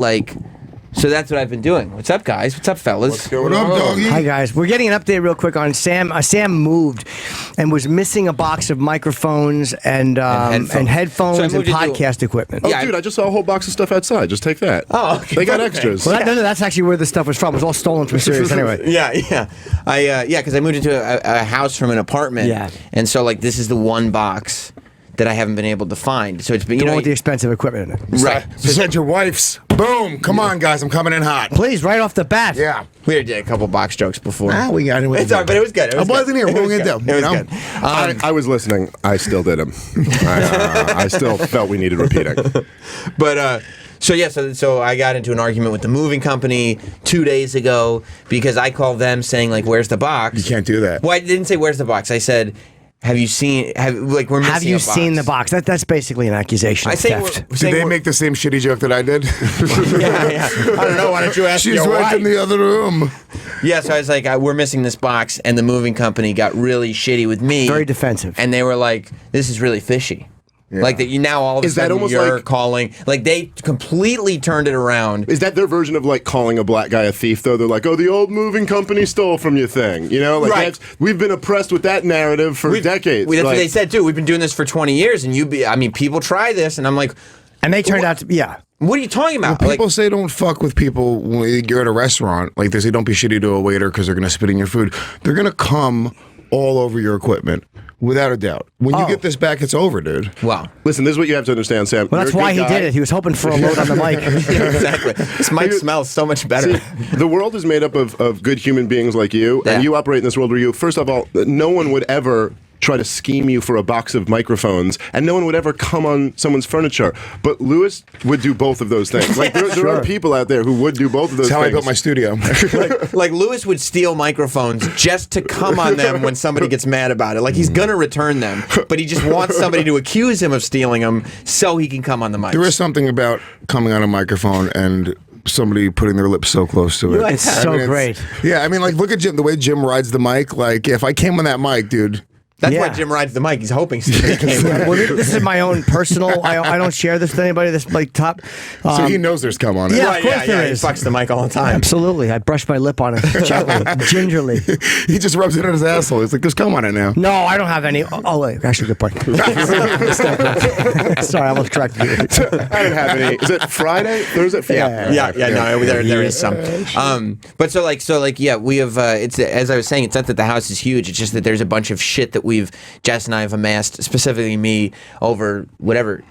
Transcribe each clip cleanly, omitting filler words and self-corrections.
like. So that's what I've been doing. What's up, guys? What's up, fellas? What's going on, doggy? Hi, guys. We're getting an update real quick on Sam. Sam moved and was missing a box of microphones and headphones So I and moved into podcast equipment. Oh, dude, I just saw a whole box of stuff outside. Just take that. Oh, okay. They got extras. Well, no, that's actually where the stuff was from. It was all stolen from Sirius anyway. Yeah. Because I moved into a house from an apartment. Yeah. And so, like, this is the one box that I haven't been able to find. So it's been, The one with the expensive equipment in it. right. You said your wife's. Boom. Come on, guys. I'm coming in hot. Please, right off the bat. Yeah. We already did a couple box jokes before. We got it. It's all right, but it was good. I wasn't here. What we gonna do? It was good. I was listening. I still did them. I still felt we needed repeating. But so I got into an argument with the moving company 2 days ago because I called them saying, like, where's the box? You can't do that. Well, I didn't say where's the box. I said, we're missing Have you a box. seen the box? That's basically an accusation I of say theft. Did they make the same shitty joke that I did? Yeah. I don't know. Why don't you ask She's your right wife? in the other room. Yeah, so I was like, we're missing this box, and the moving company got really shitty with me. Very defensive. And they were like, this is really fishy. Yeah. Like that you now all of a Is that sudden almost you're like- calling. Like they completely turned it around. Is that their version of like calling a black guy a thief? Though they're like, "Oh, the old moving company stole from you," thing. You know, like Right. we've been oppressed with that narrative for decades. That's what Like, they said too. We've been doing this for 20 years, and people try this, and I'm like, And they turned out to be, what are you talking about? People say don't fuck with people when you're at a restaurant. Like they say don't be shitty to a waiter because they're going to spit in your food. They're going to come all over your equipment, without a doubt. When you get this back, it's over, dude. Wow. Listen, this is what you have to understand, Sam. well, that's You're a why good he guy. did it. He was hoping for a load on the mic. Yeah, exactly. This mic smells so much better. See, the world is made up of good human beings like you, Yeah. and you operate in this world where you, first of all, no one would ever try to scheme you for a box of microphones, and no one would ever come on someone's furniture. But Lewis would do both of those things. Like there are people out there who would do both of those That's how things. I built my studio. Like Lewis would steal microphones just to come on them when somebody gets mad about it. Like he's gonna return them, but he just wants somebody to accuse him of stealing them so he can come on the mic. There is something about coming on a microphone and somebody putting their lips so close to it. It's so great. Yeah, I mean, like, look at Jim, the way Jim rides the mic. Like, if I came on that mic, dude. That's Yeah. why Jim rides the mic. He's hoping somebody came on. Well, this is my own personal. I don't share this with anybody. This like top. So he knows there's cum on it. yeah. Right, of course there He is. fucks the mic all the time. Absolutely. I brush my lip on it gently, gingerly. He just rubs it on his asshole. He's like, there's cum on it now. No, I don't have any. Oh, wait, actually, good point. Sorry, I almost corrected you. I didn't have any. Is it Friday? Thursday? Yeah, no, there is some. But yeah, we have. It's as I was saying, it's not that the house is huge. It's just that there's a bunch of shit that Jess and I have amassed, specifically me, over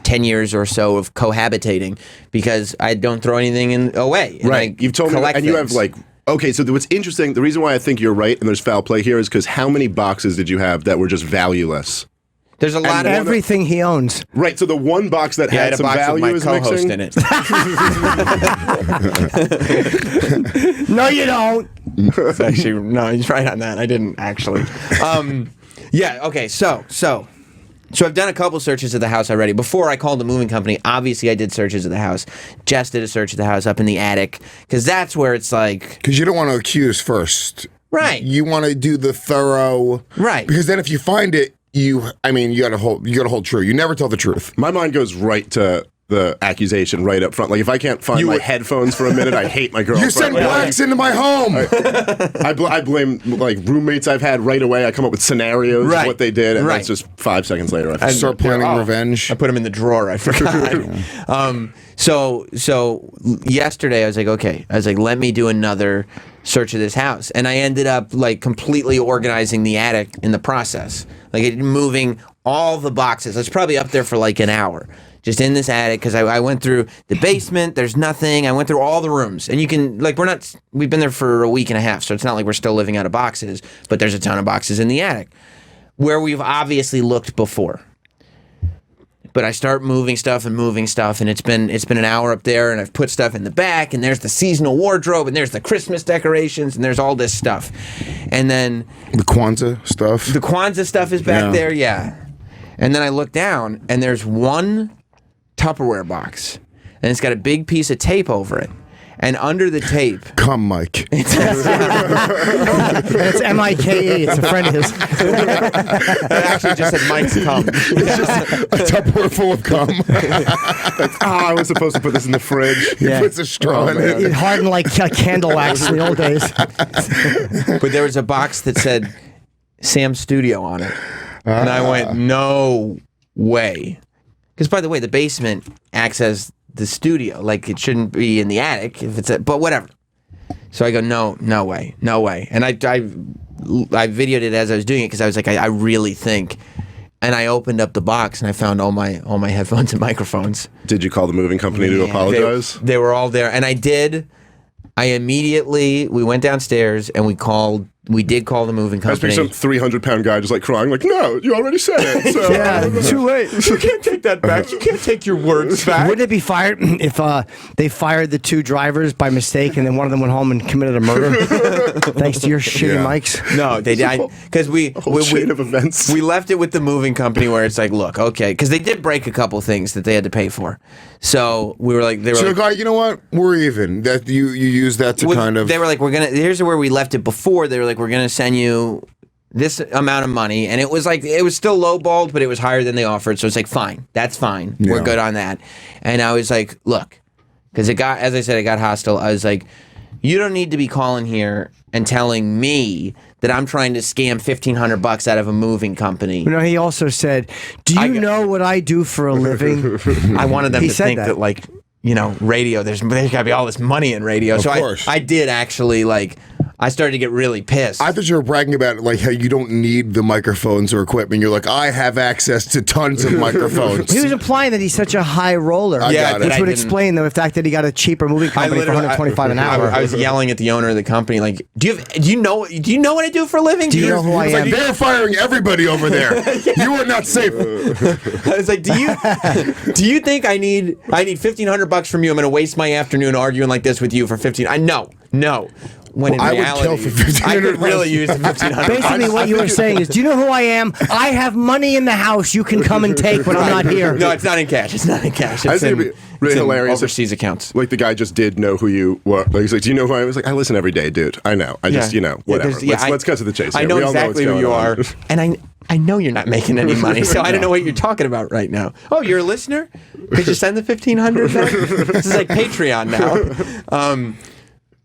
10 years or so of cohabitating, because I don't throw anything away. And Right. I You've told me, collect and you have things. like. Okay, so what's interesting, the reason why I think you're right and there's foul play here is because how many boxes did you have that were just valueless? There's a lot of Everything he owns. Right, so the one box that Yeah, I had had a some box with value my is co-host mixing. in it. No, you don't. It's actually, no, he's right on that. I didn't actually. Yeah. Okay. So I've done a couple searches of the house already. Before I called the moving company, obviously I did searches of the house. Jess did a search of the house up in the attic, because that's where it's like. Because you don't want to accuse first. Right. You want to do the thorough. Right. Because then if you find it, you gotta hold true. You never tell the truth. My mind goes right to the accusation right up front. Like if I can't find my headphones for a minute, I hate my girlfriend. You sent Like, blacks into my home. I blame like roommates I've had right away. I come up with scenarios of Right. what they did, and Right. that's just 5 seconds later. I Start planning revenge. I put them in the drawer. I forgot. So yesterday I was like, let me do another search of this house, and I ended up like completely organizing the attic in the process, like moving all the boxes. I was probably up there for like an hour. Just in this attic, because I went through the basement, there's nothing. I went through all the rooms. And you can, like, we've been there for a week and a half, so it's not like we're still living out of boxes, but there's a ton of boxes in the attic where we've obviously looked before. But I start moving stuff, and it's been an hour up there, and I've put stuff in the back, and there's the seasonal wardrobe, and there's the Christmas decorations, and there's all this stuff. And then The Kwanzaa stuff. the Kwanzaa stuff is back Yeah. there, yeah. And then I look down, and there's one Tupperware box, and it's got a big piece of tape over it. And under the tape, Come, Mike. It's M-I-K-E. It's a friend of his. it actually just said Mike's cum. It's just a Tupperware full of cum. I was supposed to put this in the fridge. He puts a straw in it. It hardened like candle wax in the old days. But there was a box that said Sam Studio on it. And I went, no way. Because, by the way, the basement acts as the studio. Like, it shouldn't be in the attic if it's but whatever. So I go, no way. And I videoed it as I was doing it because I was like, I really think. And I opened up the box and I found all my headphones and microphones. Did you call the moving company to apologize? They were all there. And I did. We went downstairs and we did call the moving Must be company. some 300-pound guy just like crying, like, no, you already said it. So. Yeah, too late. You can't take that back. You can't take your words back. Wouldn't it be fired if they fired the 2 drivers by mistake and then one of them went home and committed a murder? Thanks to your shitty mics. No, they did because we chain of events. We left it with the moving company where it's like, look, okay, because they did break a couple things that they had to pay for. So we were like, So, guy, you know what? We're even. That you use that to kind of. They were like, here's where we left it before. They were like, we're gonna send you this amount of money, and it was still lowballed, but it was higher than they offered. So it's like, fine, that's fine. Yeah. We're good on that. And I was like, look, because it got hostile. I was like, you don't need to be calling here and telling me that I'm trying to scam $1,500 out of a moving company. No, he also said, "Do you know what I do for a living?" I wanted them He to said think that like, radio. There's got to be all this money in radio. Of So course. I did actually I started to get really pissed. I thought you were bragging about like how you don't need the microphones or equipment. You're like, I have access to tons of microphones. He was implying that he's such a high roller. Yeah, which I would didn't- explain the fact that he got a cheaper movie company for $125 an hour. I was yelling at the owner of the company, like, do you know what I do for a living? Do you know who I It's am? like, they're firing everybody over there. You are not safe. I was like, do you think I need $1,500 from you? I'm going to waste my afternoon arguing like this with you for 15. No. When in I would reality, kill for 1,500 I could really use the 1,500. Basically, what you were saying is, do you know who I am? I have money in the house you can come and take when I'm not here. No, it's not in cash. It's I think it'd be really it's in hilarious if- overseas accounts. Like the guy just did know who you were. Like, he's like, do you know who I am? I was like, I listen every day, dude. I know. I just, whatever. Let's cut to the chase. I here. know We all exactly what's who you going are, on. and I know you're not making any money, so I don't know what you're talking about right now. Oh, you're a listener? Could you send the $1,500 then? This is like Patreon now.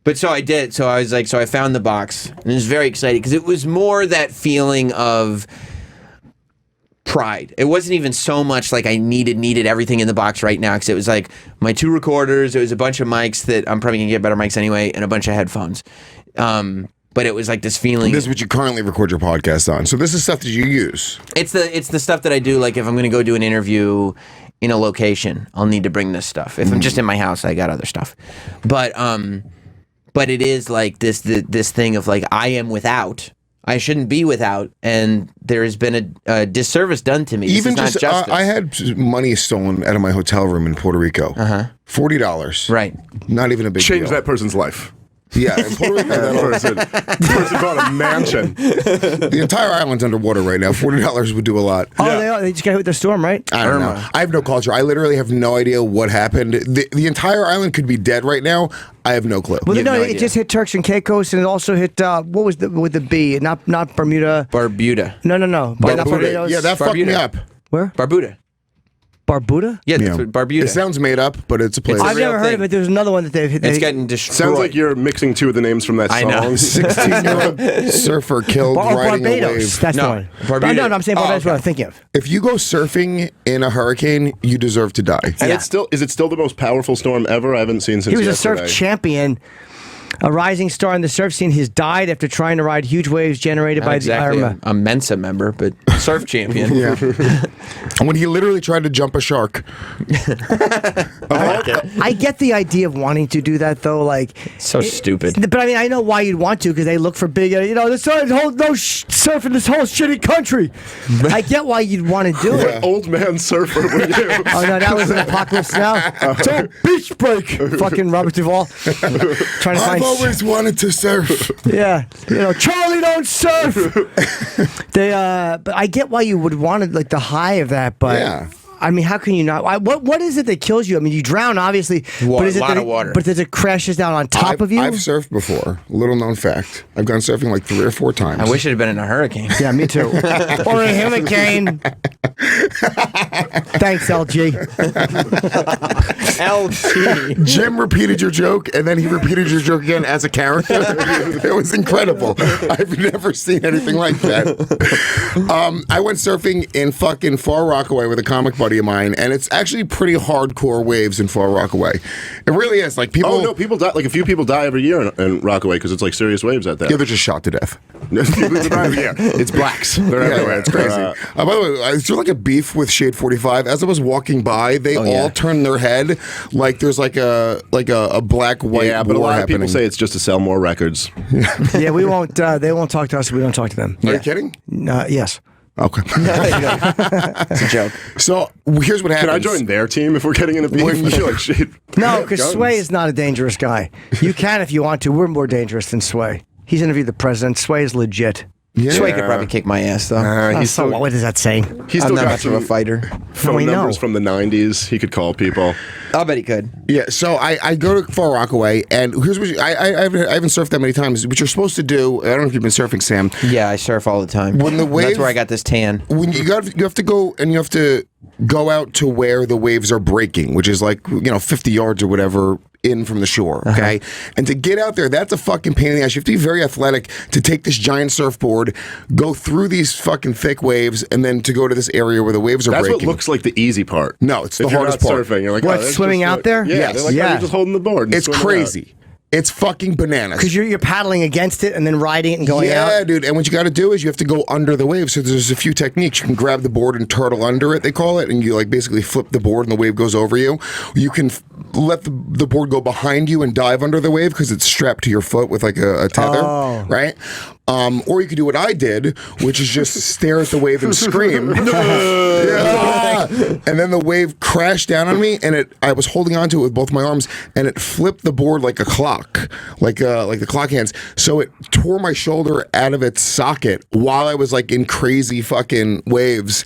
But so I did. So I was like, I found the box, and I was very excited because it was more that feeling of pride. It wasn't even so much like I needed everything in the box right now, because it was like my 2 recorders, it was a bunch of mics that I'm probably gonna get better mics anyway, and a bunch of headphones. But it was like this feeling. This is what you currently record your podcast on. So this is stuff that you use. It's the stuff that I do. Like if I'm gonna go do an interview in a location, I'll need to bring this stuff. If I'm just in my house, I got other stuff. But it is like this thing of like I am without. I shouldn't be without, and there has been a disservice done to me. Even this is just, not justice. I had money stolen out of my hotel room in Puerto Rico. $40. Right. Not even a big Change deal. that person's life. Yeah, in Puerto Rico, That person bought a mansion. the entire island's underwater right now. $40 would do a lot. Oh, they just got hit with the storm, right? I don't know. I have no culture. I literally have no idea what happened. The entire island could be dead right now. I have no clue. Well, You have no, no it idea. just hit Turks and Caicos, and it also hit what was with the B? Not Bermuda. Barbuda. No. Not Barbuda. Barbados. Yeah, that fucked me Barbuda. up. Where? Barbuda. Barbuda? Yeah, that's Yeah. what Barbuda. It sounds made up, but it's a place. It's a I've real never heard thing. of it. There's another one that they've hit. It's getting destroyed. Sounds like you're mixing 2 of the names from that I song. know. 16-year-old surfer killed riding a Barbados. wave. That's No, the one. Barbuda. No, I'm saying Barbados is what okay. I'm thinking of. If you go surfing in a hurricane, you deserve to die. And Yeah. is it still the most powerful storm ever? I haven't seen since He was yesterday. a surf champion, a rising star in the surf scene. He's died after trying to ride huge waves generated Not by exactly the Irma. a Mensa member, but surf champion. Yeah. When he literally tried to jump a shark. I get the idea of wanting to do that, though. Like, So stupid. but I mean, I know why you'd want to, because they look for big. This whole surf in this whole shitty country. I get why you'd want to do it. Old man surfer were you? Oh no, that was an Apocalypse Now. So beach break, fucking Robert Duvall, trying to I've find. always wanted to surf. Yeah, Charlie don't surf. But I get why you would want it, like the high of that, but Yeah. I mean, how can you not? What is it that kills you? I mean, you drown, obviously. But is it lot of water. But does it crashes down on top of you? I've surfed before. Little known fact. I've gone surfing like 3 or 4 times. I wish it had been in a hurricane. Yeah, me too. Or a hurricane. Thanks, LG. LG. Jim repeated your joke, and then he repeated your joke again as a character. It was incredible. I've never seen anything like that. I went surfing in fucking Far Rockaway with a comic buddy of mine, and it's actually pretty hardcore waves in Far Rockaway. It really is. Like people. Oh no, people die. Like a few people die every year in Rockaway because it's like serious waves out there. Yeah, they're just shot to death. It's blacks. They're everywhere. It's crazy. By the way, is there like a beef with Shade 45? As I was walking by, they all turned their head like there's like a black white. Yeah, but a lot of people happening. say it's just to sell more records. Yeah, we won't. They won't talk to us. We don't talk to them. Are you kidding? Yes. Okay. It's a joke. So here's what happens. Can I join their team if we're getting in a beef? I feel like shit. No, because Sway is not a dangerous guy. You can if you want to. We're more dangerous than Sway. He's interviewed the president. Sway is legit. Yeah. Sway could probably kick my ass though. He's So still, what does that say? he's I'm still not got much of a some fighter. phone we know. numbers from the 90s. He could call people. I'll bet he could. Yeah, so I go to Far Rockaway, and here's what I haven't surfed that many times. What you're supposed to do, I don't know if you've been surfing, Sam. Yeah, I surf all the time. When the wave, That's where I got this tan. When you have to go and you have to go out to where the waves are breaking, which is like 50 yards or whatever in from the shore. Okay, and to get out there, that's a fucking pain in the ass. You have to be very athletic to take this giant surfboard, go through these fucking thick waves, and then to go to this area where the waves are That's breaking. what looks like the easy part. No, it's the if you're hardest not part. surfing, you're like, What, oh, that's swimming just out like- there? Yeah, Yes. they're like, Yeah. oh, you're just holding the board. And It's swimming crazy. It's fucking bananas. Because you're paddling against it and then riding it and going out. Yeah, dude. And what you got to do is you have to go under the wave. So there's a few techniques. You can grab the board and turtle under it, they call it, and you like basically flip the board and the wave goes over you. You can let the board go behind you and dive under the wave because it's strapped to your foot with like a tether, right? Or you could do what I did, which is just stare at the wave and scream. Yeah. And then the wave crashed down on me, and I was holding onto it with both my arms, and it flipped the board like a clock, like the clock hands. So it tore my shoulder out of its socket while I was like in crazy fucking waves.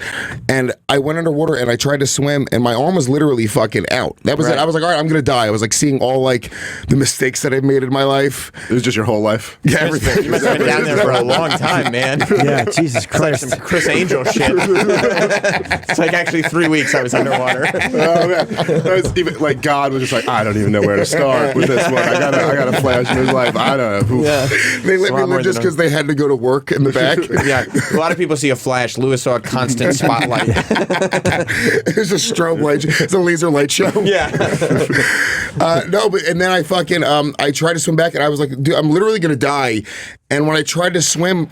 And I went underwater and I tried to swim, and my arm was literally fucking out. That was it. I was like, all right, I'm gonna die. I was like seeing all like the mistakes that I've made in my life. It was just your whole life. Yeah, everything. You must have been down there for a long time, man. Yeah, Jesus It's like Christ. some Chris Angel shit. It's like actually 3 weeks I was underwater. Oh man, that was even like God was just like, I don't even know where to start with this one. I got a flash in his life. I don't know. Yeah. They let me lot more live just than because they had to go to work in the back. Yeah. A lot of people see a flash. Lewis saw a constant spotlight. It's a strobe light. It's a laser light show. Yeah. No, but and then I fucking I tried to swim back, and I was like, dude, I'm literally gonna die. And when I tried to swim,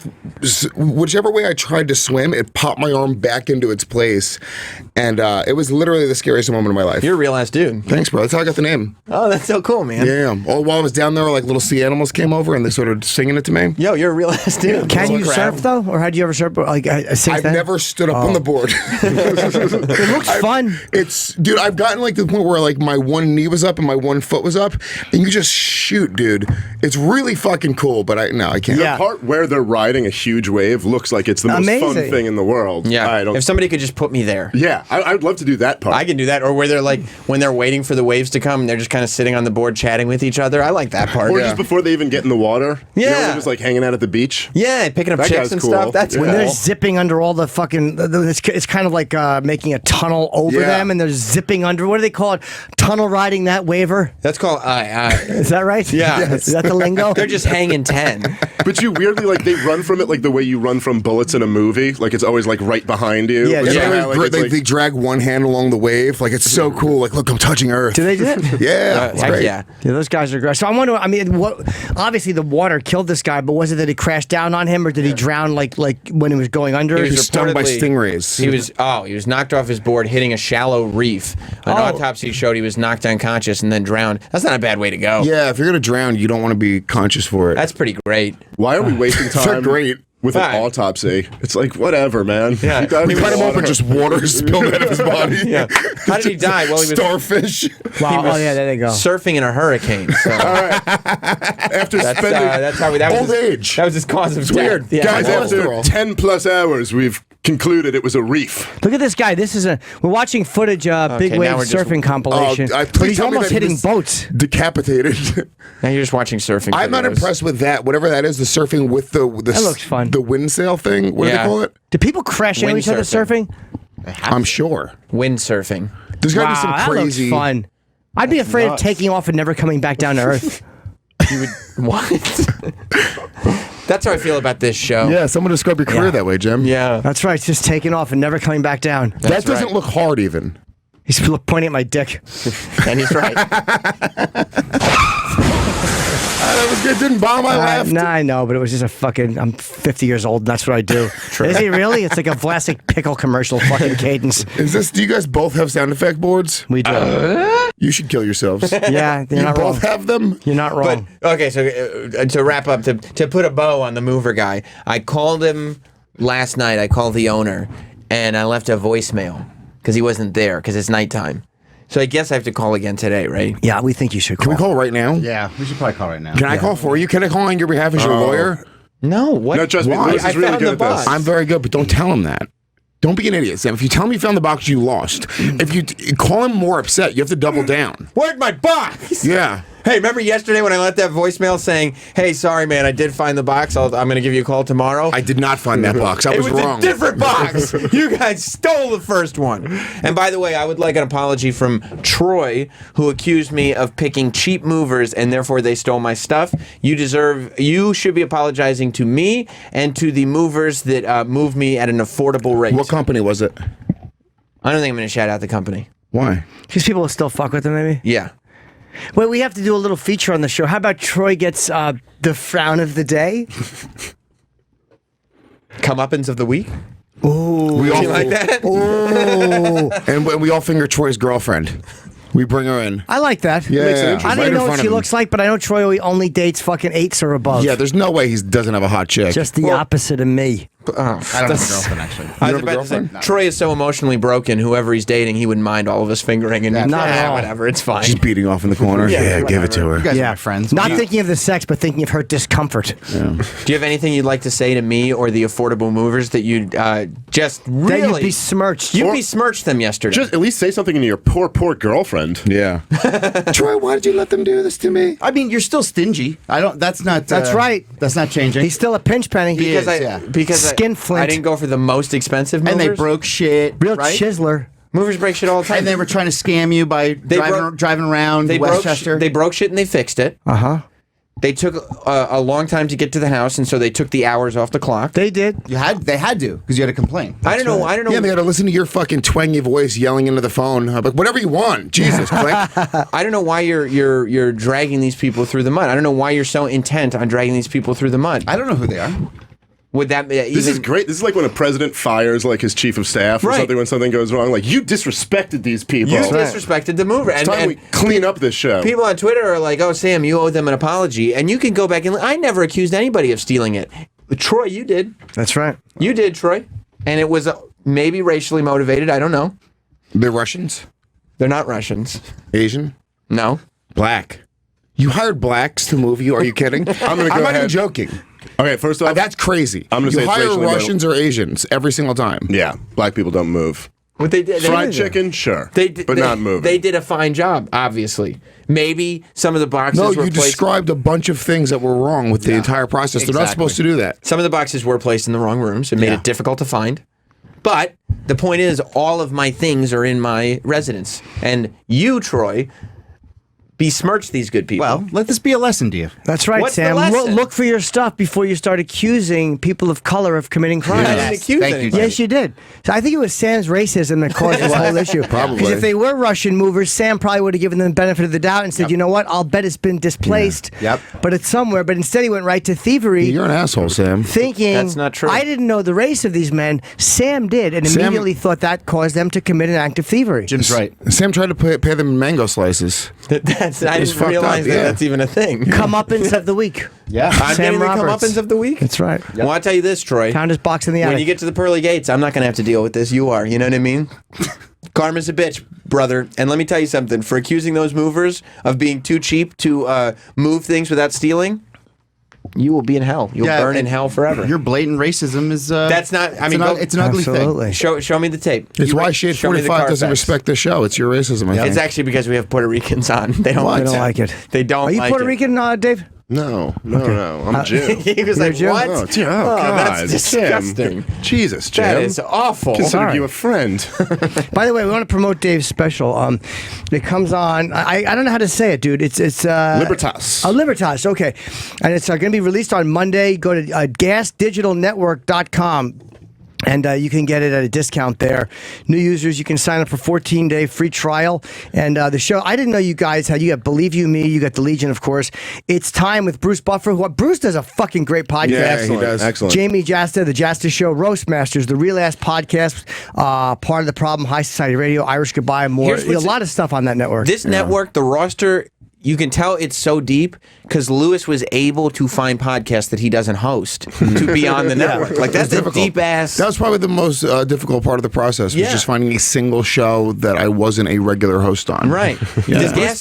whichever way I tried to swim, it popped my arm back into its place, and it was literally the scariest moment of my life. You're a real ass dude. Thanks, bro. That's how I got the name. Oh, that's so cool, man. Yeah. All while I was down there, like little sea animals came over and they started singing it to me. Yo, you're a real ass dude. Can you Crap. surf though, or had you ever surf? Like since I've then? never stood up on the board. It looks fun. It's, dude, I've gotten like to the point where like my one knee was up and my one foot was up, and you just shoot, dude. It's really fucking cool, but I can't. Yeah. The part where they're riding a huge wave looks like it's the most fun Amazing. thing in the world. Yeah. I don't. If somebody could just put me there. Yeah, I would love to do that part. I can do that. Or where they're like, when they're waiting for the waves to come, and they're just kind of sitting on the board chatting with each other. I like that part. or Yeah. just before they even get in the water. You know, when Yeah. they're just like hanging out at the beach. Yeah, picking up That chicks guy's and cool. stuff. That's Yeah. cool. They're zipping under all the fucking. It's kind of like making a tunnel over Yeah. them, and they're zipping under. What do they call it? Tunnel riding that waver. That's called. Is that right? Yeah. Is that the lingo? They're just hanging 10. But you weirdly like they run from it like the way you run from bullets in a movie. Like it's always like right behind you. Yeah, But yeah. somehow, like, it's, like- They drag one hand along the wave. Like, it's so cool. Like, look, I'm touching Earth. Do they do it? Yeah. It's Heck great. yeah. Yeah, those guys are great. So I'm wondering. I mean, what? Obviously, the water killed this guy, but was it that it crashed down on him, or did he drown like when he was going under? He was stung by reportedly- stingrays. He was knocked off his board hitting a shallow reef. An Oh. autopsy showed he was knocked unconscious and then drowned. That's not a bad way to go. Yeah, if you're going to drown, you don't want to be conscious for it. That's pretty great. why are we wasting time great. with Right. an autopsy? It's like whatever, man. Yeah. You died We in Cut the him water. open, just water spilled out of his body. Yeah. How did he die? Well, he was Starfish. Wow. was Oh yeah, there they go. surfing in a hurricane. So After that's spending how that was Old his, age. That was his cause of death. weird. Yeah. guys, Cholesterol. after 10 plus hours, we've concluded it was a reef. Look at this guy. We're watching footage, big wave now we're just- surfing compilation. please but he's tell me almost that he hitting was boats. Decapitated. Now you're just watching surfing. I'm not videos. impressed with that. Whatever that is, the surfing with the That looks fun. The wind sail thing. What do they Yeah. call it? Do people crash into each other surfing? I'm sure. Wind surfing. There's got to Wow, be some that crazy. looks fun. I'd be afraid of taking off and never coming back down to Earth. You would what? That's how I feel about this show. Yeah, someone describe your career that way, Jim. Yeah. That's right. Just taking off and never coming back down. That doesn't right. look hard even. He's pointing at my dick. And he's right. That was good. Didn't bomb. I laughed. Nah, I know, but it was just a fucking. I'm 50 years old, and that's what I do. Is he really? It's like a Vlasic pickle commercial fucking cadence. Is this? Do you guys both have sound effect boards? We do. You should kill yourselves. Yeah, you're You not both wrong. have them. You're not But wrong. okay, so to wrap up, to put a bow on the mover guy, I called him last night. I called the owner, and I left a voicemail because he wasn't there because it's nighttime. So I guess I have to call again today, right? Yeah, we think you should Can call. we call right now? Yeah, we should probably call right now. Can I call for you? Can I call on your behalf as your lawyer? No, what? No, trust me, Why? Lewis is I really found good the at this. box. I'm very good, but don't tell him that. Don't be an idiot, Sam. If you tell him you found the box, you lost. If you call him more upset, you have to double down. Where'd my box? Yeah. Hey, remember yesterday when I left that voicemail saying, "Hey, sorry, man, I did find the box. I'm going to give you a call tomorrow." I did not find that box. I It was was wrong. a different box. You guys stole the first one. And by the way, I would like an apology from Troy, who accused me of picking cheap movers and therefore they stole my stuff. You should be apologizing to me and to the movers that moved me at an affordable rate. What company was it? I don't think I'm going to shout out the company. Why? Because people will still fuck with him, maybe. Yeah. Wait, we have to do a little feature on the show. How about Troy gets the frown of the day? Comeuppance of the week? Ooh. We all You like that? Ooh. And we all finger Troy's girlfriend. We bring her in. I like that. Yeah, Makes it yeah. interesting. I don't Right even in know what front she of him. looks like, but I know Troy only dates fucking 8s or above. Yeah, there's no way he doesn't have a hot chick. Just the opposite of me. I don't have a girlfriend, actually. I was have a about to say, girlfriend? Troy is so emotionally broken, whoever he's dating, he wouldn't mind all of us fingering and Not at all. whatever, it's fine. She's beating off in the corner. Yeah, give it to her. You guys Yeah. are my friends. Not thinking of the sex, but thinking of her discomfort. Do you have anything you'd like to say to me or the affordable movers that you'd just really... That you'd besmirched. You besmirched them yesterday. Just at least say something to your poor girlfriend. Yeah. Troy, why did you let them do this to me? I mean, you're still stingy. I don't. That's not. That's right. That's not changing. He's still a pinch penny. because is, yeah. Skinflint. I didn't go for the most expensive movers. and they broke shit. Real right? chiseler. Movers break shit all the time. And they were trying to scam you by driving around they Westchester. they broke shit and they fixed it. Uh-huh. They took a long time to get to the house, and so they took the hours off the clock. They did. They had to because you had to complain. I don't know. Yeah, they had to listen to your fucking twangy voice yelling into the phone. I'm like, whatever you want. Jesus, click. I don't know why you're dragging these people through the mud. I don't know why you're so intent on dragging these people through the mud. I don't know who they are. Would that be This is great. This is like when a president fires like his chief of staff or Right. something when something goes wrong. Like, you disrespected these people. You It's disrespected the mover, and, time we and clean up this show. people on Twitter are like, "Oh, Sam, you owe them an apology," and you can go back and I never accused anybody of stealing it. Troy, you did. That's right. You did, Troy, and it was maybe racially motivated. I don't know. They're Russians? They're not Russians. Asian? No. Black. You hired blacks to move you? Are you kidding? I'm gonna go I'm not even ahead. joking. Okay, first off, That's crazy. I'm gonna you say it's hire racially Russians or Asians every single time. yeah, black people don't move. What they did? Fried chicken, sure, but not moving. They did a fine job, obviously. Maybe some of the boxes No, were you placed. described a bunch of things that were wrong with the entire process. They're not Exactly. supposed to do that. Some of the boxes were placed in the wrong rooms. It made it difficult to find. But the point is, all of my things are in my residence. And you, Troy, besmirched these good people. Well, let this be a lesson to you. That's right, What's the Sam. lesson? Look for your stuff before you start accusing people of color of committing crimes. I didn't accuse Thank you, anybody. Yes, you did. So I think it was Sam's racism that caused this whole issue. Probably. Because if they were Russian movers, Sam probably would have given them the benefit of the doubt and said, you know what, I'll bet it's been displaced. Yep. But it's somewhere. But instead he went right to thievery. You're an asshole, Sam. Thinking That's not true. I didn't know the race of these men. Sam did, and Sam- immediately thought that caused them to commit an act of thievery. Jim's right. Sam tried to pay them in mango slices. That's, I It's didn't fucked realize up, that yeah. that's even a thing. Comeuppance of the week. Yeah. I'm Sam getting the Roberts. comeuppance of the week. That's right. Well, I'll tell you this, Troy. Found his box in the When attic. you get to the pearly gates, I'm not going to have to deal with this. You are. You know what I mean? Karma's a bitch, brother. And let me tell you something. For accusing those movers of being too cheap to move things without stealing, you will be in hell. You'll burn in hell forever. Your blatant racism is. That's not. I mean, it's an ugly thing. Show me the tape. It's why Shade show me the 45 doesn't Carfax. respect the show. It's your racism. I think. It's actually because we have Puerto Ricans on. They don't They like don't that. like it. They don't. Are you like Puerto it. Rican, Dave? No, I'm Jim. He was You're like, Jim? "What? Oh, God. that's disgusting. Jim. Jesus, Jim. That is awful." Considered you a friend. By the way, we want to promote Dave's special. It comes on. I don't know how to say it, dude. It's Libertas. Libertas. Okay, and it's going to be released on Monday. Go to gasdigitalnetwork.com. And you can get it at a discount there. New users, you can sign up for 14-day free trial. And the show, I didn't know you guys had. You got Believe You Me, you got The Legion, of course. It's Time with Bruce Buffer. Bruce does a fucking great podcast. Yeah, he does. Excellent. Jamie Jasta, The Jasta Show, Roast Masters, The Real Ass Podcast, Part of the Problem, High Society Radio, Irish Goodbye, and more. Here's what's A lot of stuff on that network. This network, the roster, you can tell it's so deep because Lewis was able to find podcasts that he doesn't host to be on the network. Like, that's a deep ass. That was probably the most difficult part of the process. Was just finding a single show that I wasn't a regular host on. Right. Does that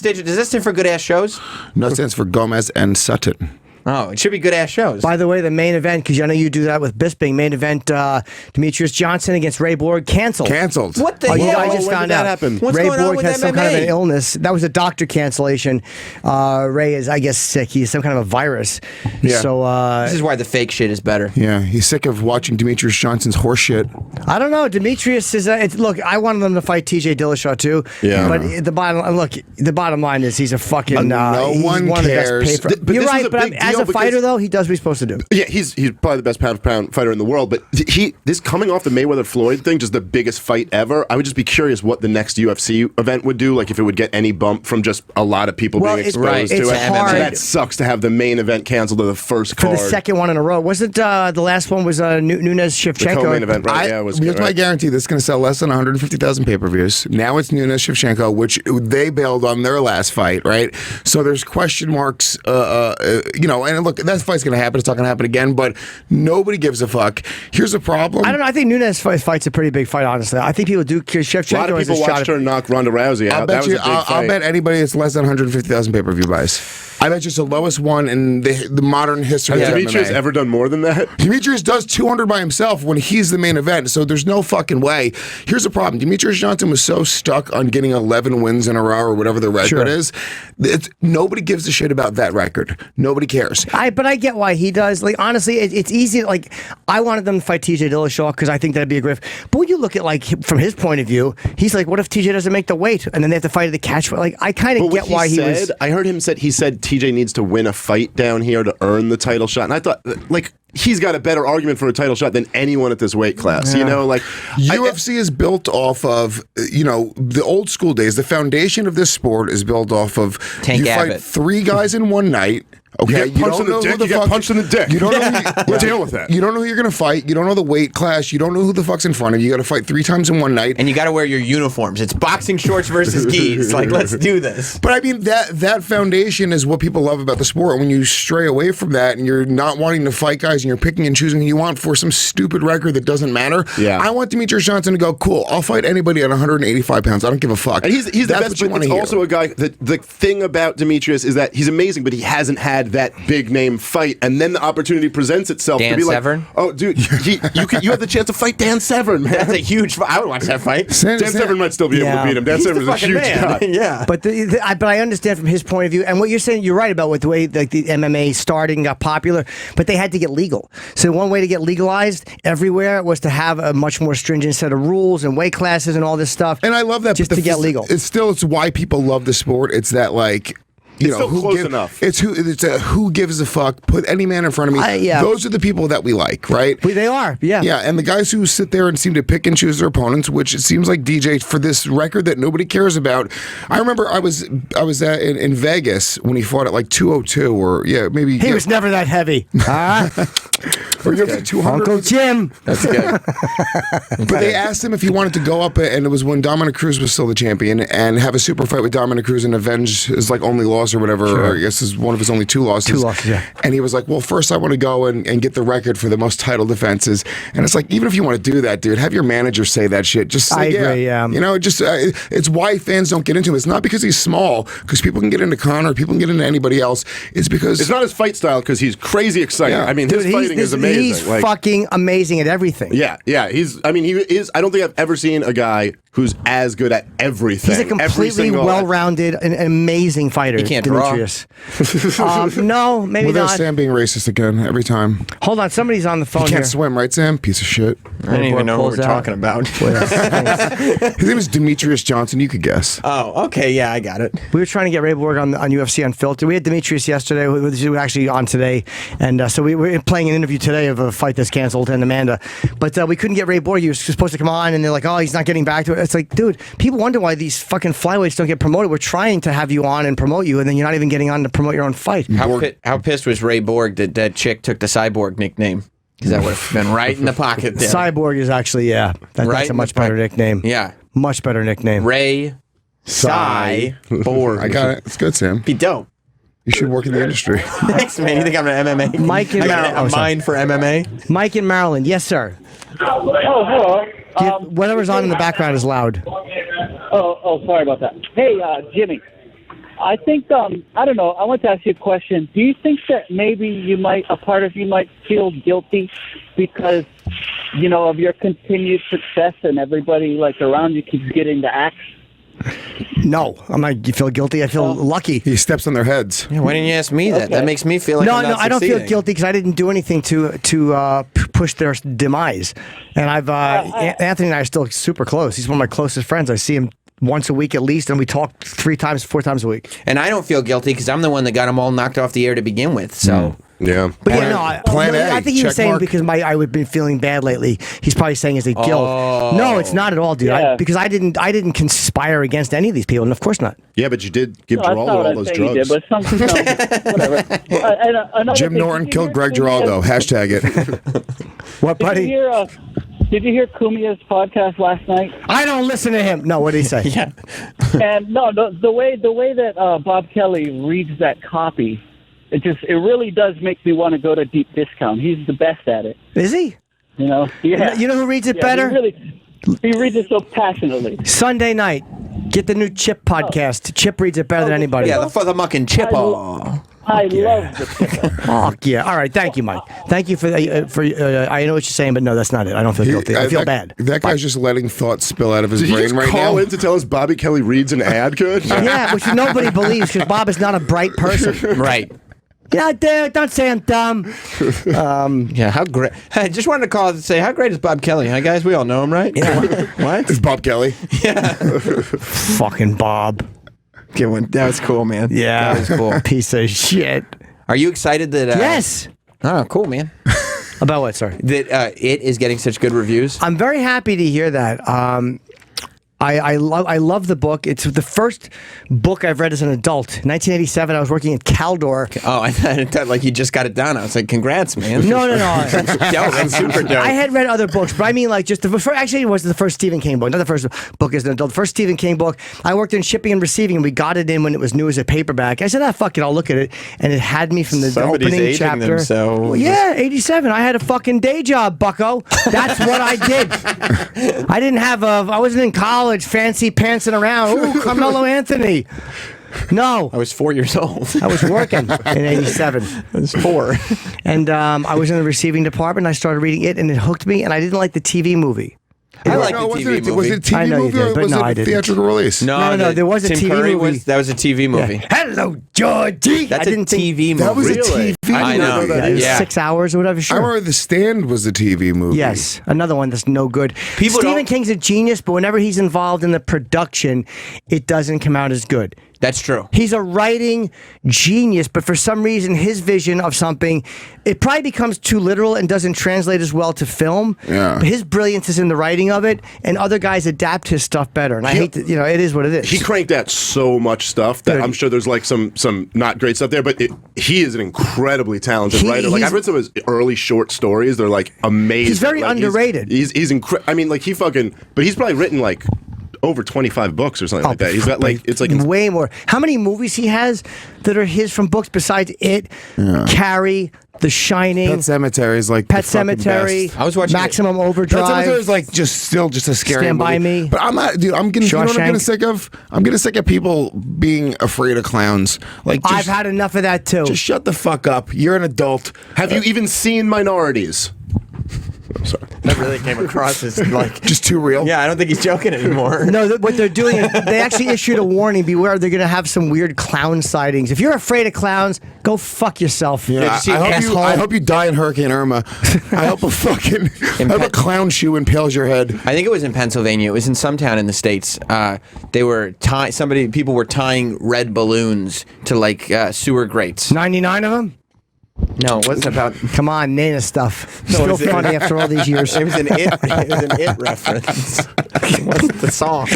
stand for good ass shows? No, it stands for Gomez and Sutton. Oh, it should be good ass shows. By the way, the main event, because I know you do that with Bisping, main event, Demetrius Johnson against Ray Borg, canceled. What the Oh, hell? I just when found did out. that happen? What's Ray going on Borg with has some kind of MMA? an illness. That was a doctor cancellation. Ray is, I guess, sick. He's some kind of a virus. Yeah. So This is why the fake shit is better. Yeah, he's sick of watching Demetrius Johnson's horseshit. I don't know. Demetrius is. Look, I wanted them to fight T.J. Dillashaw too. Yeah. But the bottom line is he's a fucking. No he's one one cares. Of the best But You're this is right, a but big as deal a fighter because- though, he does what he's supposed to do. Yeah, he's probably the best pound for pound fighter in the world. But this coming off the Mayweather Floyd thing, just the biggest fight ever. I would just be curious what the next UFC event would do. Like if it would get any bump from just a lot of people being exposed to it's it. hard. That sucks to have the main event canceled to the first For card. the second one in a row, wasn't the last one was Nunes The Shevchenko? co-main event, right? Yeah, it was Here's good, my right? guarantee: this is going to sell less than 150,000 pay-per-views. Now it's Nunes Shevchenko, which they bailed on their last fight, right? So there's question marks, and look, that fight's going to happen. It's not going to happen again, but nobody gives a fuck. Here's a problem. I don't know. I think Nunes fight's a pretty big fight, honestly. I think people do. Shevchenko A lot of has people a shot watched at- her knock Ronda Rousey out. I'll That bet was you. a big fight. I'll bet anybody it's less than 150,000 pay-per-view buys. I bet you it's the lowest one in the modern history Has of Demetrius MMA. ever done more than that? Demetrius does 200 by himself when he's the main event, so there's no fucking way. Here's the problem. Demetrius Johnson was so stuck on getting 11 wins in a row or whatever the record is. Nobody gives a shit about that record. Nobody cares. But I get why he does. Like, honestly, it's easy. Like, I wanted them to fight TJ Dillashaw because I think that'd be a great. But when you look at, like, from his point of view, he's like, what if TJ doesn't make the weight? And then they have to fight at the catch. Like, I kind of get why he was. I heard him said TJ needs to win a fight down here to earn the title shot. And I thought, like, he's got a better argument for a title shot than anyone at this weight class. Yeah. You know, like UFC is built off of, the old school days. The foundation of this sport is built off of Tank you Abbott. fight 3 guys in one night. Okay, You get punched in the dick, you get punched in the dick. You don't know Deal with that. You don't know who you're going to fight. You don't know the weight class. You don't know who the fuck's in front of you. You got to fight 3 times in one night. And you got to wear your uniforms. It's boxing shorts versus gis. Like, let's do this. But I mean, that foundation is what people love about the sport. When you stray away from that and you're not wanting to fight guys and you're picking and choosing who you want for some stupid record that doesn't matter. Yeah. I want Demetrius Johnson to go, cool, I'll fight anybody at 185 pounds. I don't give a fuck. And he's the That's best, what you but want it's to hear. also a guy that the thing about Demetrius is that he's amazing, but he hasn't had that big name fight, and then the opportunity presents itself Dan to be Severn? like, oh, dude, you have the chance to fight Dan Severn, man. That's a huge fight. I would watch that fight. Dan Severn might still be able to beat him. Dan He's the Severn's a fucking huge man. guy. Yeah. But but I understand from his point of view, and what you're saying, you're right about with the way like the MMA started and got popular. But they had to get legal. So one way to get legalized everywhere was to have a much more stringent set of rules and weight classes and all this stuff. And I love that. just but to get legal. It's why people love the sport. It's that, like, It's still close enough. It's who gives a fuck. Put any man in front of me. Yeah. Those are the people that we like, right? They are, yeah. Yeah, and the guys who sit there and seem to pick and choose their opponents, which it seems like DJ for this record that nobody cares about. I remember I was in Vegas when he fought at like 202 or maybe He was never that heavy. or you have 200. Uncle Jim. That's good. But they asked him if he wanted to go up, and it was when Dominic Cruz was still the champion, and have a super fight with Dominic Cruz and avenge his like only loss loss or whatever. Or I guess is one of his only 2 losses. 2 losses, yeah. And he was like, well, first I want to go and get the record for the most title defenses. And it's like, even if you want to do that, dude, have your manager say that shit. Just say, I agree, yeah. You know, just it's why fans don't get into him. It's not because he's small, because people can get into Conor, people can get into anybody else. It's because It's not his fight style because he's crazy exciting. Yeah. I mean, Dude, his fighting is amazing. He's Like, fucking amazing at everything. yeah. He is. I don't think I've ever seen a guy who's as good at everything. He's a Every completely single- well-rounded and amazing fighter. He can't draw. Demetrius. No, maybe well, there's not. Sam being racist again every time. Hold on, somebody's on the phone He here. can't swim, right, Sam? Piece of shit. I don't even know what pulls we're out. talking about. His name is Demetrius Johnson. You could guess. Oh, okay, yeah, I got it. We were trying to get Ray Borg on UFC Unfiltered. We had Demetrius yesterday, who was actually on today, and so we were playing an interview today of a fight that's canceled and Amanda, but we couldn't get Ray Borg. He was supposed to come on, and they're like, "Oh, he's not getting back to it." It's like, dude, people wonder why these fucking flyweights don't get promoted. We're trying to have you on and promote you, and then you're not even getting on to promote your own fight. How pissed was Ray Borg that that chick took the Cyborg nickname? Because that would have been right in the pocket there. Cyborg is actually, that's Right a much better nickname. Yeah. Much better nickname. Ray Cyborg. I got it. It's good, Sam. Be dope. You should work in the industry. Thanks, man. You think I'm an MMA? Mike in I got Maryland. a mind for MMA. Mike in Maryland. Yes, sir. Oh, hello. Whatever's on in the background is loud. Sorry about that. Hey, Jimmy. I think, I don't know, I want to ask you a question. Do you think that maybe a part of you might feel guilty because, of your continued success and everybody, around you keeps getting the axe? No, I'm not. You feel guilty? I feel lucky. He steps on their heads. Yeah, why didn't you ask me that? Okay. That makes me feel like No, I'm not I don't feel succeeding. guilty because I didn't do anything to push their demise. And Anthony and I are still super close. He's one of my closest friends. I see him once a week at least, and we talk 4 times a week. And I don't feel guilty because I'm the one that got them all knocked off the air to begin with. So Yeah. But I think he was check saying mark. because I would been feeling bad lately. He's probably saying as a guilt. No, it's not at all, dude. Yeah. Because I didn't conspire against any of these people, and of course not. Yeah, but you did give No, that's not Geraldo what all I'm those saying you drugs. did, but whatever. Jim Norton killed Greg Giraldo. Hashtag it. What, buddy? Did you hear Kumia's podcast last night? I don't listen to him. No, what did he say? yeah. And no, the way that Bob Kelly reads that copy, it really does make me want to go to Deep Discount. He's the best at it. Is he? Yeah. You know who reads it Yeah, better? He reads it so passionately. Sunday night. Get the new Chip podcast. Chip reads it better than anybody. Yeah, the mucking chip. I love the Fuck yeah! All right, thank you, Mike. Thank you for I know what you're saying, but no, that's not it. I don't feel guilty. I feel bad. That guy's just letting thoughts spill out of his Did you brain just right call now. in to tell us Bobby Kelly reads an ad good? Yeah, which nobody believes because Bob is not a bright person. Right. Yeah, dude, don't say I'm dumb. Yeah, how great. I just wanted to call and say, how great is Bob Kelly? Huh, guys? We all know him, right? Yeah. What? It's Bob Kelly. Fucking Bob. Good one. That was cool, man. Yeah, That was cool. piece of shit. Are you excited that... Yes. Oh, cool, man. About what? Sorry. That it is getting such good reviews. I'm very happy to hear that. I love the book. It's the first book I've read as an adult. 1987, I was working at Caldor. Oh, I thought like you just got it done. I was like, congrats, man. No. Dope. That's super dope. I had read other books, but I mean, like, just the first, actually, it was the first Stephen King book, not the first book as an adult. The first Stephen King book, I worked in shipping and receiving, and we got it in when it was new as a paperback. I said, fuck it, I'll look at it. And it had me from the Somebody's opening aging chapter. themselves. Well, yeah, 87. I had a fucking day job, bucko. That's what I did. I didn't have I wasn't in college, fancy pantsing around. Ooh, Carmelo Anthony. No. I was 4 years old. I was working in 87. I was 4. And I was in the receiving department. I started reading it, and it hooked me. And I didn't like the TV movie. I like No, the TV movie. Was it a I TV know you movie did, or but was no, it I a didn't. theatrical release? No, there was a Tim TV Curry movie. that was a TV movie. Hello, Georgie. That's I a didn't TV think, movie. That was a Really? TV I movie. know. Yeah, it was Yeah. 6 hours or whatever. I Sure. remember The Stand was a TV movie. Yes, another one that's no good. People Stephen don't- King's a genius, but whenever he's involved in the production, it doesn't come out as good. That's true. He's a writing genius, but for some reason, his vision of something, it probably becomes too literal and doesn't translate as well to film. Yeah. But his brilliance is in the writing of it, and other guys adapt his stuff better. And I hate that, it is what it is. He cranked out so much stuff that Dude. I'm sure there's like some not great stuff there, but he is an incredibly talented writer. Like he's- I've read some of his early short stories; they're like amazing. He's very Like, underrated. He's incredible. I mean, like but he's probably written like over 25 books or something like that. He's got like it's like way more. How many movies he has that are his from books besides It, Carrie, The Shining, Pet Sematary is like Pet the fucking Cemetery. best. I was watching Maximum Pet Overdrive. Sematary is like still just a scary Stand By movie. Me. But I'm not, dude. I'm getting. You know what I'm Shawshank. getting sick of? I'm getting sick of people being afraid of clowns. Like just, I've had enough of that too. just shut the fuck up. You're an adult. have you even seen Minorities? I'm sorry. That really came across as like. Just too real. Yeah, I don't think he's joking anymore. No, what they're doing is they actually issued a warning. Beware, they're going to have some weird clown sightings. If you're afraid of clowns, go fuck yourself. Yeah, Did you see I hope you die in Hurricane Irma. I hope a clown shoe impales your head. I think it was in Pennsylvania. It was in some town in the States. They were people were tying red balloons to like sewer grates. 99 of them? No, it wasn't about. Come on, Nana stuff. No, Still is it- funny after all these years. It was an it reference. It wasn't the song.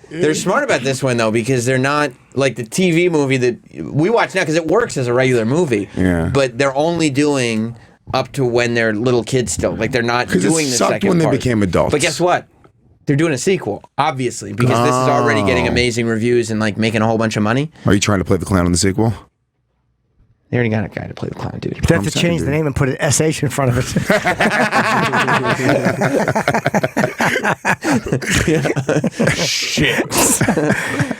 They're smart about this one though, because they're not like the TV movie that we watch now, because it works as a regular movie. Yeah. But they're only doing up to when they're little kids still. Like they're not 'Cause it doing the sucked second when they part. became adults. But guess what? They're doing a sequel, obviously, because this is already getting amazing reviews and like making a whole bunch of money. Are you trying to play the clown in the sequel? They already got a guy to play the clown, dude. They have to change the name and put an SH in front of it. Shit.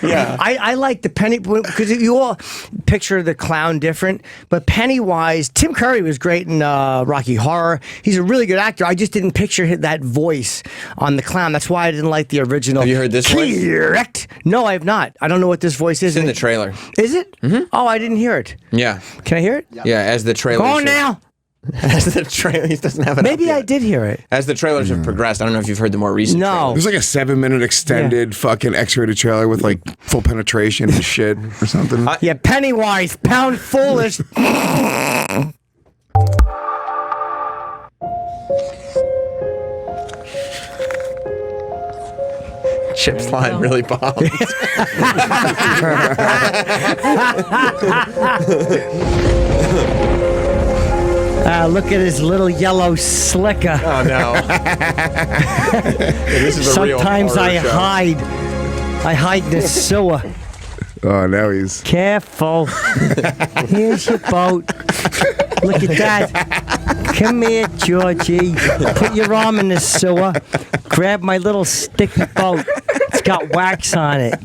Yeah. I like the Penny, because you all picture the clown different, but Pennywise, Tim Curry was great in Rocky Horror. He's a really good actor. I just didn't picture that voice on the clown. That's why I didn't like the original. Have you heard this voice? Correct. No, I have not. I don't know what this voice is. It's in the trailer. Is it? Mm-hmm. Oh, I didn't hear it. Yeah. Can I hear it? Yeah, as the trailer. Go on now. As the trailer, he doesn't have it. Maybe up I yet. did hear it. As the trailers have progressed, I don't know if you've heard the more recent. No. trailers. There's like a 7-minute extended fucking X-rated trailer with like full penetration and shit or something. Yeah, Pennywise, pound foolish. Chip's line really bombed. Look at his little yellow slicker. Oh no! This is a real Sometimes horror I show. hide. I hide in the sewer. Oh, now he's. Careful. Here's your boat. Look at that. Come here, Georgie. Put your arm in the sewer. Grab my little sticky boat. It's got wax on it.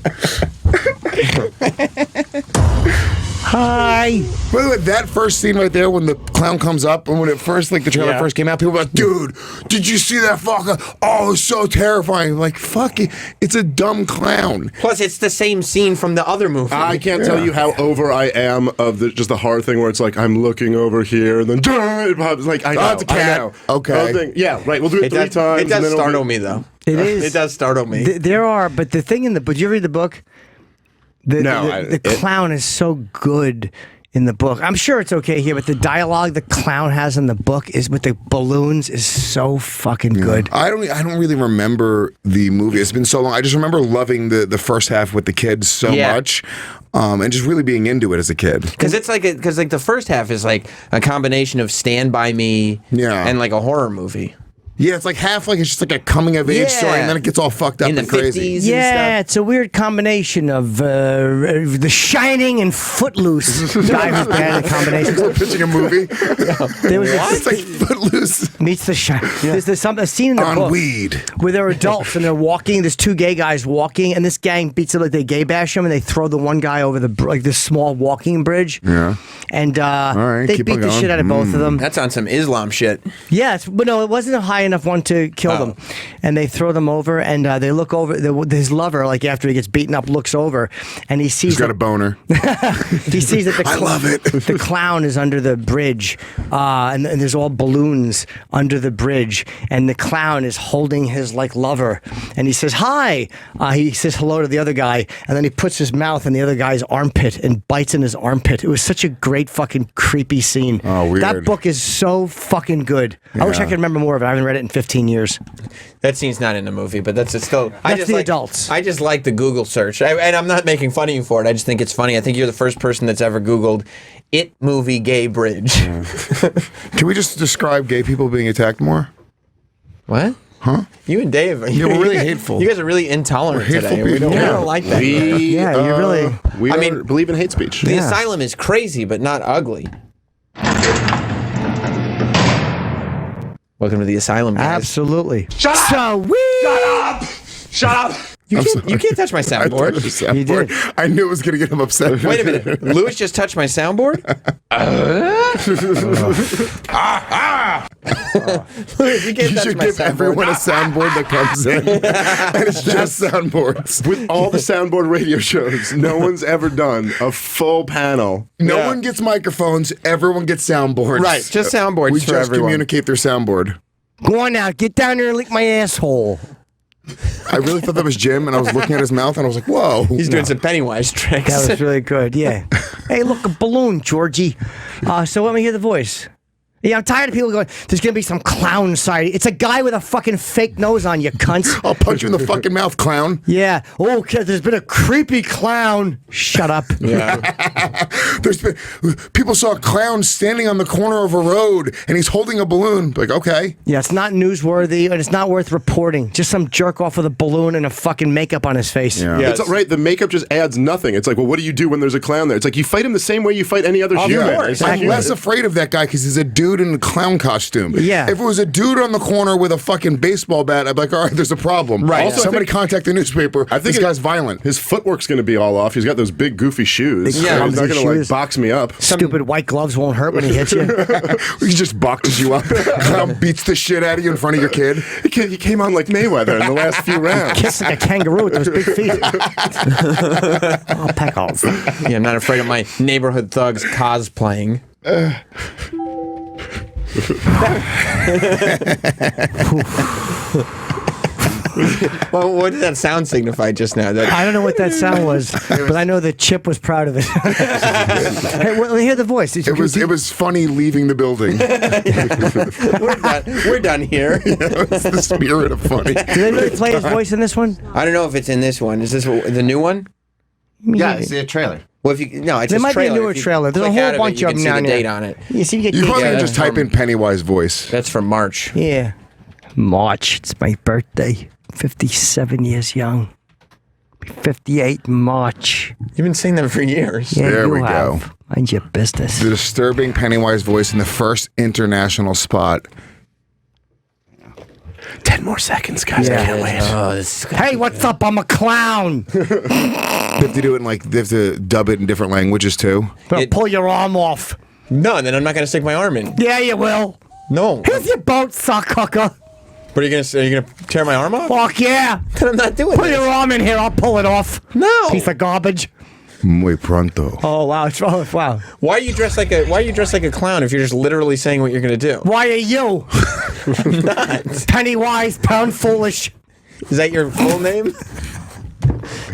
Hi. By the way, that first scene right there when the clown comes up and when it first, like the trailer Yeah. first came out, people were like, dude, did you see that fucker? Oh, it's so terrifying. Like, fuck it. It's a dumb clown. Plus, it's the same scene from the other movie. I can't tell you how over I am of just the horror thing where it's like I'm looking over here and then it pops. Like I know, it's a cat. I know. Okay. Whole thing. Yeah, right. We'll do it, three does, times. It and does then it'll startle be- me though. It is. It does startle me. There are, but the thing in the book, did you read the book? The clown is so good in the book. I'm sure it's okay here, but the dialogue the clown has in the book is with the balloons is so fucking good. I don't really remember the movie. It's been so long. I just remember loving the first half with the kids so Yeah. much, and just really being into it as a kid. Because it's like the first half is like a combination of Stand By Me Yeah. and like a horror movie. Yeah, it's like half like it's just like a coming of age story, Yeah. and then it gets all fucked up In the and crazy. 50s. Yeah, and it's a weird combination of The Shining and Footloose. Guys, bad combinations. Pitching a movie. There was It's like Footloose meets The Shining. There's a scene in the on book weed. where they're adults and they're walking. There's two gay guys walking, and this gang beats them like they gay bash them, and they throw the one guy over like this small walking bridge. Yeah. And right, they keep beat on the going. shit out of both of them. That's on some Islam shit. Yes, but no, it wasn't a high enough one to kill them. And they throw them over, and they look over. His lover, like after he gets beaten up, looks over, and he sees He's got that- a boner. he sees that I love it. the clown is under the bridge, and there's all balloons under the bridge, and the clown is holding his like lover, and he says hi. He says hello to the other guy, and then he puts his mouth in the other guy's armpit and bites in his armpit. It was such a great fucking creepy scene. Oh, weird. That book is so fucking good. I wish I could remember more of it. I haven't read it in 15 years. That scene's not in the movie, but that's still. That's the adults. I just like the Google search, and I'm not making fun of you for it. I just think it's funny. I think you're the first person that's ever Googled "It movie gay bridge." Can we just describe gay people being attacked more? What? Huh? You and Dave, Yeah, we're really hateful. You guys are really intolerant We're hateful today. We people. don't like that. Yeah, you really. We I don't mean- believe in hate speech. The asylum is crazy, but not ugly. Welcome to the asylum, guys. Absolutely. Shut up! Shut up! Shut up! You can't touch my I soundboard. touched the soundboard. You did. I knew it was going to get him upset. Wait a minute. Lewis just touched my soundboard? Lewis, you can't You touch should my give soundboard. everyone a soundboard that comes in, and it's just soundboards. With all the soundboard radio shows, no one's ever done a full panel. No Yeah. one gets microphones. Everyone gets soundboards. Right, just soundboards We for just everyone. communicate their soundboard. Go on now. Get down there and lick my asshole. I really thought that was Jim, and I was looking at his mouth, and I was like, "Whoa!" He's doing some Pennywise tricks. That was really good. Yeah. Hey, look, a balloon, Georgie. So let me hear the voice. Yeah, I'm tired of people going, there's going to be some clown side. It's a guy with a fucking fake nose on, you cunts. I'll punch you in the fucking mouth, clown. Yeah. Oh, kid, there's been a creepy clown. Shut up. Yeah. There's been people saw a clown standing on the corner of a road, and he's holding a balloon. Like, okay, Yeah, it's not newsworthy, and it's not worth reporting. Just some jerk off with a balloon and a fucking makeup on his face. Yeah. Yeah. It's right. The makeup just adds nothing. It's like, well, what do you do when there's a clown there? It's like you fight him the same way you fight any other human. course. It's like I'm less afraid of that guy because he's a dude in a clown costume. Yeah. If it was a dude on the corner with a fucking baseball bat, I'd be like, all right, there's a problem. Right. Also, I somebody think- contact the newspaper. I think This it- guy's violent. His footwork's going to be all off. He's got those big goofy shoes. Big So he's not clumsy going to like shoes. box me up. Stupid white gloves won't hurt when he hits you. He just boxes you up. Clown beats the shit out of you in front of your kid. He came on like Mayweather in the last few rounds. Kicks like a kangaroo with those big feet. Oh, peckles. Yeah, I'm not afraid of my neighborhood thugs cosplaying. Well, what did that sound signify just now? That I don't know what that sound was, but I know that Chip was proud of it. Hey, well, hear the voice. It was funny leaving the building. we're done here. It's the spirit of funny. Did they really play his voice in this one? I don't know if it's in this one. Is this the new one? Yeah, it's a trailer. Well, if you no, it's There a might be a trailer. newer If you trailer. There's a click whole out of bunch it, you of can them see down the here. date on it. You see, You probably Yeah, can just type in Pennywise voice. That's from March. Yeah. March. It's my birthday. 57 years young. 58 in March. You've been saying that for years. Yeah, There you we have. go. Mind your business. The disturbing Pennywise voice in the first international spot. 10 more seconds, guys. I can't wait. Oh, this is Hey, what's up? I'm a clown. They have to do it in like, they have to dub it in different languages too. Pull your arm off. no, then I'm not going to stick my arm in. Yeah, you will. No. Here's your boat, sock hooker. What are you going to say? Are you going to tear my arm off? Fuck yeah. Then I'm not doing Put this. your arm in here. I'll pull it off. No. Piece of garbage. Muy pronto. Oh, wow. It's wrong. Wow. Why are you dressed like a clown if you're just literally saying what you're going to do? Why are you? Not. Pennywise, pound foolish. Is that your full name?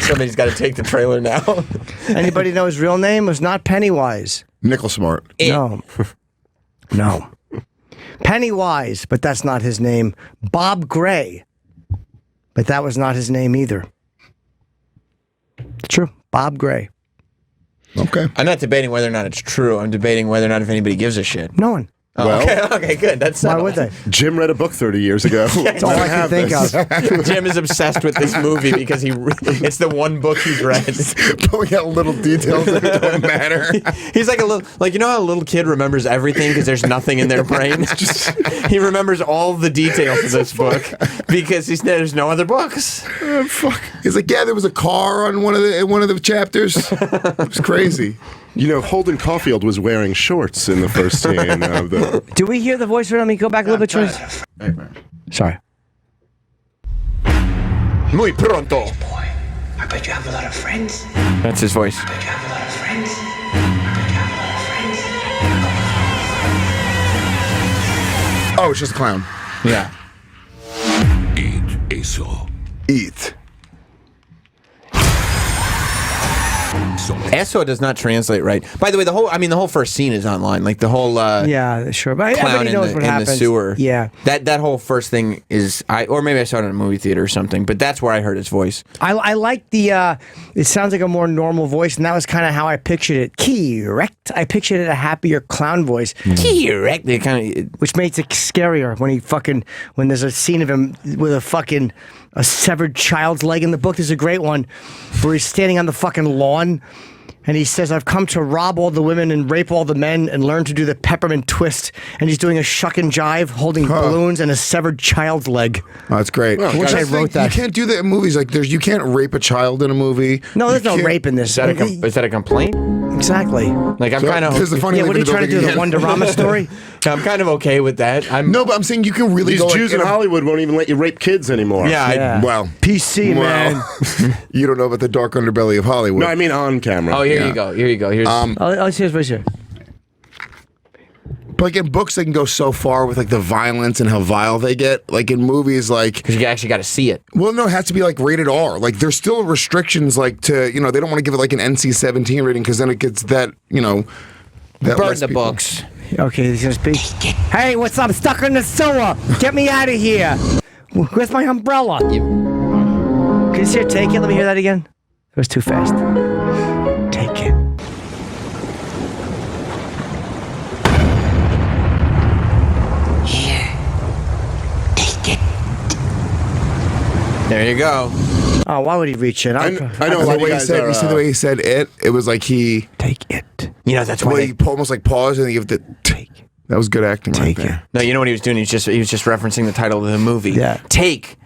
Somebody's got to take the trailer now. Anybody know his real name? It was not Pennywise. Nickel Smart. No. No. Pennywise, but that's not his name. Bob Gray, but that was not his name either. True. Bob Gray. Okay. I'm not debating whether or not it's true. I'm debating whether or not if anybody gives a shit. No one. Oh, Well- okay, good. That's Why settled. would they? Jim read a book 30 years ago. That's all I can think of. Jim is obsessed with this movie because it's the one book he's read. Pulling out little details that don't matter. He's like you know how a little kid remembers everything because there's nothing in their brain. He remembers all the details of this book because there's no other books. Fuck. He's like, yeah, there was a car on one of the chapters. It was crazy. You know, Holden Caulfield was wearing shorts in the first scene of the. Do we hear the voice? Let me go back a little bit, Trace. Sorry. Muy pronto. Boy, I bet you have a lot of friends. That's his voice. I bet you have a lot of friends. I bet you have a lot of friends. Oh, it's just a clown. Yeah. Eat eso. Eat. So Esso does not translate right. By the way, the whole first scene is online. Like the whole yeah, sure. But clown everybody knows what in happens. the sewer. Yeah, that whole first thing is or maybe I saw it in a movie theater or something. But that's where I heard his voice. I like the. It sounds like a more normal voice, and that was kind of how I pictured it. Correct. I pictured it a happier clown voice. Correct. They kind of, which makes it scarier when there's a scene of him with a severed child's leg in the book. There's a great one where he's standing on the fucking lawn and he says, "I've come to rob all the women and rape all the men and learn to do the peppermint twist." And he's doing a shuck and jive, holding balloons and a severed child's leg. Oh, that's great. I wish I wrote that. You can't do that in movies. Like you can't rape a child in a movie. No, there's no rape in this. is that a complaint? Exactly. Like I'm kind of. Here's the funny Yeah, thing what are you to trying to do? The Wonderama story? I'm kind of okay with that. No, but I'm saying you can really These go Jews in Hollywood won't even let you rape kids anymore. Yeah. Well, PC, man. you don't know about the dark underbelly of Hollywood. No, I mean on camera. Oh, here you go. Here you go. Here's. Here's right here. But like in books, they can go so far with like the violence and how vile they get. Like in movies, like because you actually got to see it. Well, no, it has to be like rated R. Like there's still restrictions, like to they don't want to give it like an NC-17 rating because then it gets that that Burn less the people. books. Okay, he's gonna speak. Hey, what's up? I'm stuck in the sewer. Get me out of here. Where's my umbrella? Can you see her take it? Let me hear that again. It was too fast. Take it. There you go. Oh, why would he reach in? I know a The lot of way you he guys said, are, you see the way he said it? It was like he Take it. That's well, why. he almost like paused and he gave the take. That was good acting right there. No, you know what he was doing? He was just referencing the title of the movie. Yeah. Take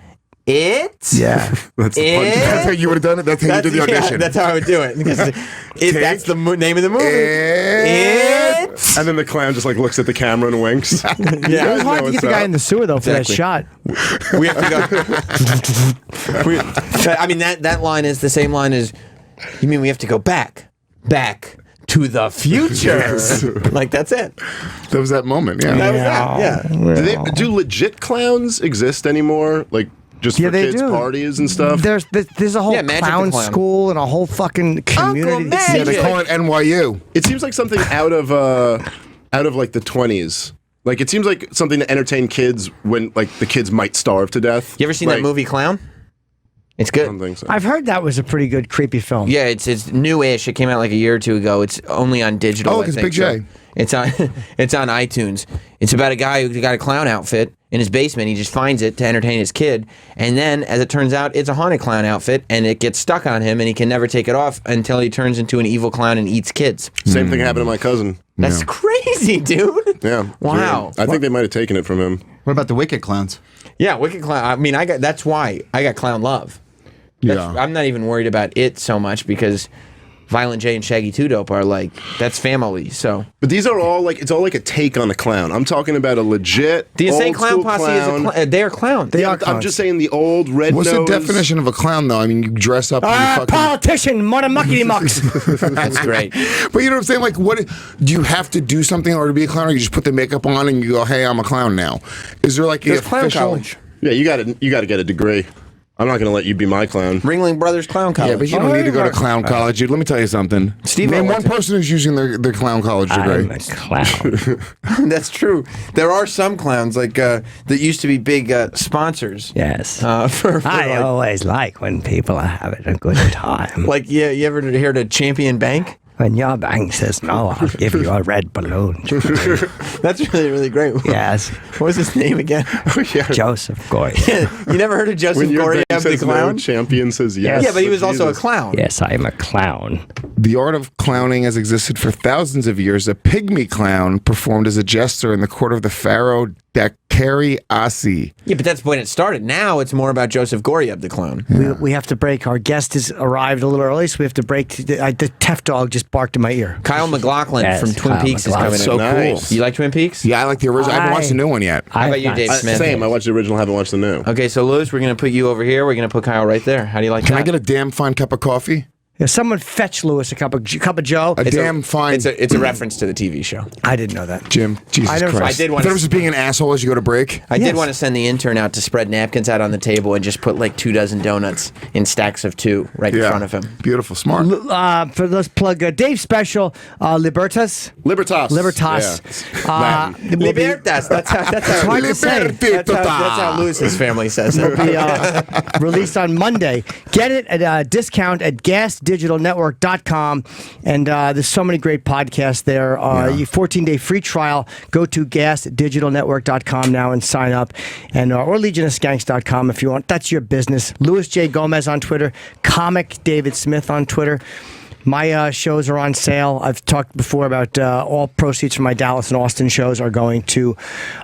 it. Yeah. That's the punch. That's how you would have done it. That's how you did the audition. That's how I would do it. Because that's the name of the movie. It. And then the clown just like looks at the camera and winks. It was hard to get the guy in the sewer though for Exactly. that shot. We have to go. I mean, that line is the same line as. You mean we have to go back to the future? Yes. Like that's it. That was that moment. Yeah. That was that. Yeah. Do legit clowns exist anymore? Like just Yeah, for they kids do. parties and stuff? There's a whole Yeah, Magic the clown Clown. school and a whole fucking community. Magic. Yeah, they call it NYU. It seems like something out of like the 20s. Like it seems like something to entertain kids when like the kids might starve to death. You ever seen that Like, movie Clown? It's I good. don't think so. I've heard that was a pretty good creepy film. Yeah, it's new-ish. It came out like a year or two ago. It's only on digital. Oh, I it's think, Big J. so it's on it's on iTunes. It's about a guy who got a clown outfit in his basement. He just finds it to entertain his kid, and then, as it turns out, it's a haunted clown outfit, and it gets stuck on him, and he can never take it off until he turns into an evil clown and eats kids. Same thing happened to my cousin. That's crazy, dude. Yeah. it's Wow. weird. I think they might have taken it from him. What about the Wicked Clowns? Yeah, Wicked Clown. I mean, that's why I got Clown Love. I'm not even worried about it so much because Violent J and Shaggy Two Dope are like that's family. So But these are all like it's all like a take on a clown. I'm talking about a legit the Insane old Clown school Posse clown. is they are clowns. They are I'm clowns. just saying the old red What's nose. the definition of a clown, though? I mean, you dress up and you fucking... Politician, mother muckety mucks. That's great. But you know what I'm saying? Like, what do you have to do something in order to be a clown, or you just put the makeup on and you go, "Hey, I'm a clown now"? Is there like There's a clown official? college. Yeah, you got to get a degree. I'm not going to let you be my clown. Ringling Brothers Clown College. Yeah, but you don't need to go to clown college, dude. Let me tell you something. Steve Name went one to- person who's using their clown college degree. I'm a clown. That's true. There are some clowns like that used to be big sponsors. Yes. For I like, always like when people are having a good time. like yeah, you ever heard of Champion Bank? When your bank says no, I'll give you a red balloon. That's really great. Yes. What was his name again? Joseph Goy. You never heard of Joseph When your Goriev bank the says clown? no, champion says yes. Yeah, but he was also a Jesus. clown. Yes, I'm a clown. The art of clowning has existed for thousands of years. A pygmy clown performed as a jester in the court of the pharaoh Dakari Asi. Yeah, but that's when it started. Now it's more about Joseph Goriev the clown. We have to break. Our guest has arrived a little early, so we have to break. The Tef dog just barked in my ear. Kyle McClachlan Yes, from Twin Kyle Peaks is coming McClachlan. in. So Nice. cool. You like Twin Peaks? Yeah, I like the original. I haven't watched the new one yet. How about you, Dave Smith? Same. I watched the original. Haven't watched the new. Okay, so Louis, we're gonna put you over here. We're gonna put Kyle right there. How do you like Can that? I get a damn fine cup of coffee? Yeah, someone fetch Lewis a cup of Joe. A damn fine. It's a reference to the TV show. I didn't know that. Jim, Jesus I Christ. did want I thought to- it was just being an asshole as you go to break. I Yes. did want to send the intern out to spread napkins out on the table and just put like 2 dozen donuts in stacks of 2 right in front of him. Beautiful, smart. Let's plug Dave's special, Libertas. Libertas. Libertas. Will be- Libertas. That's It's hard to say. That's how Lewis's family says it. Be released on Monday. Get it at a discount at gasdigitalnetwork.com. And there's so many great podcasts there. You 14-day free trial. Go to gasdigitalnetwork.com now and sign up. And or legionofskanks.com if you want. That's your business. Louis J. Gomez on Twitter. Comic David Smith on Twitter. My shows are on sale. I've talked before about all proceeds from my Dallas and Austin shows are going to,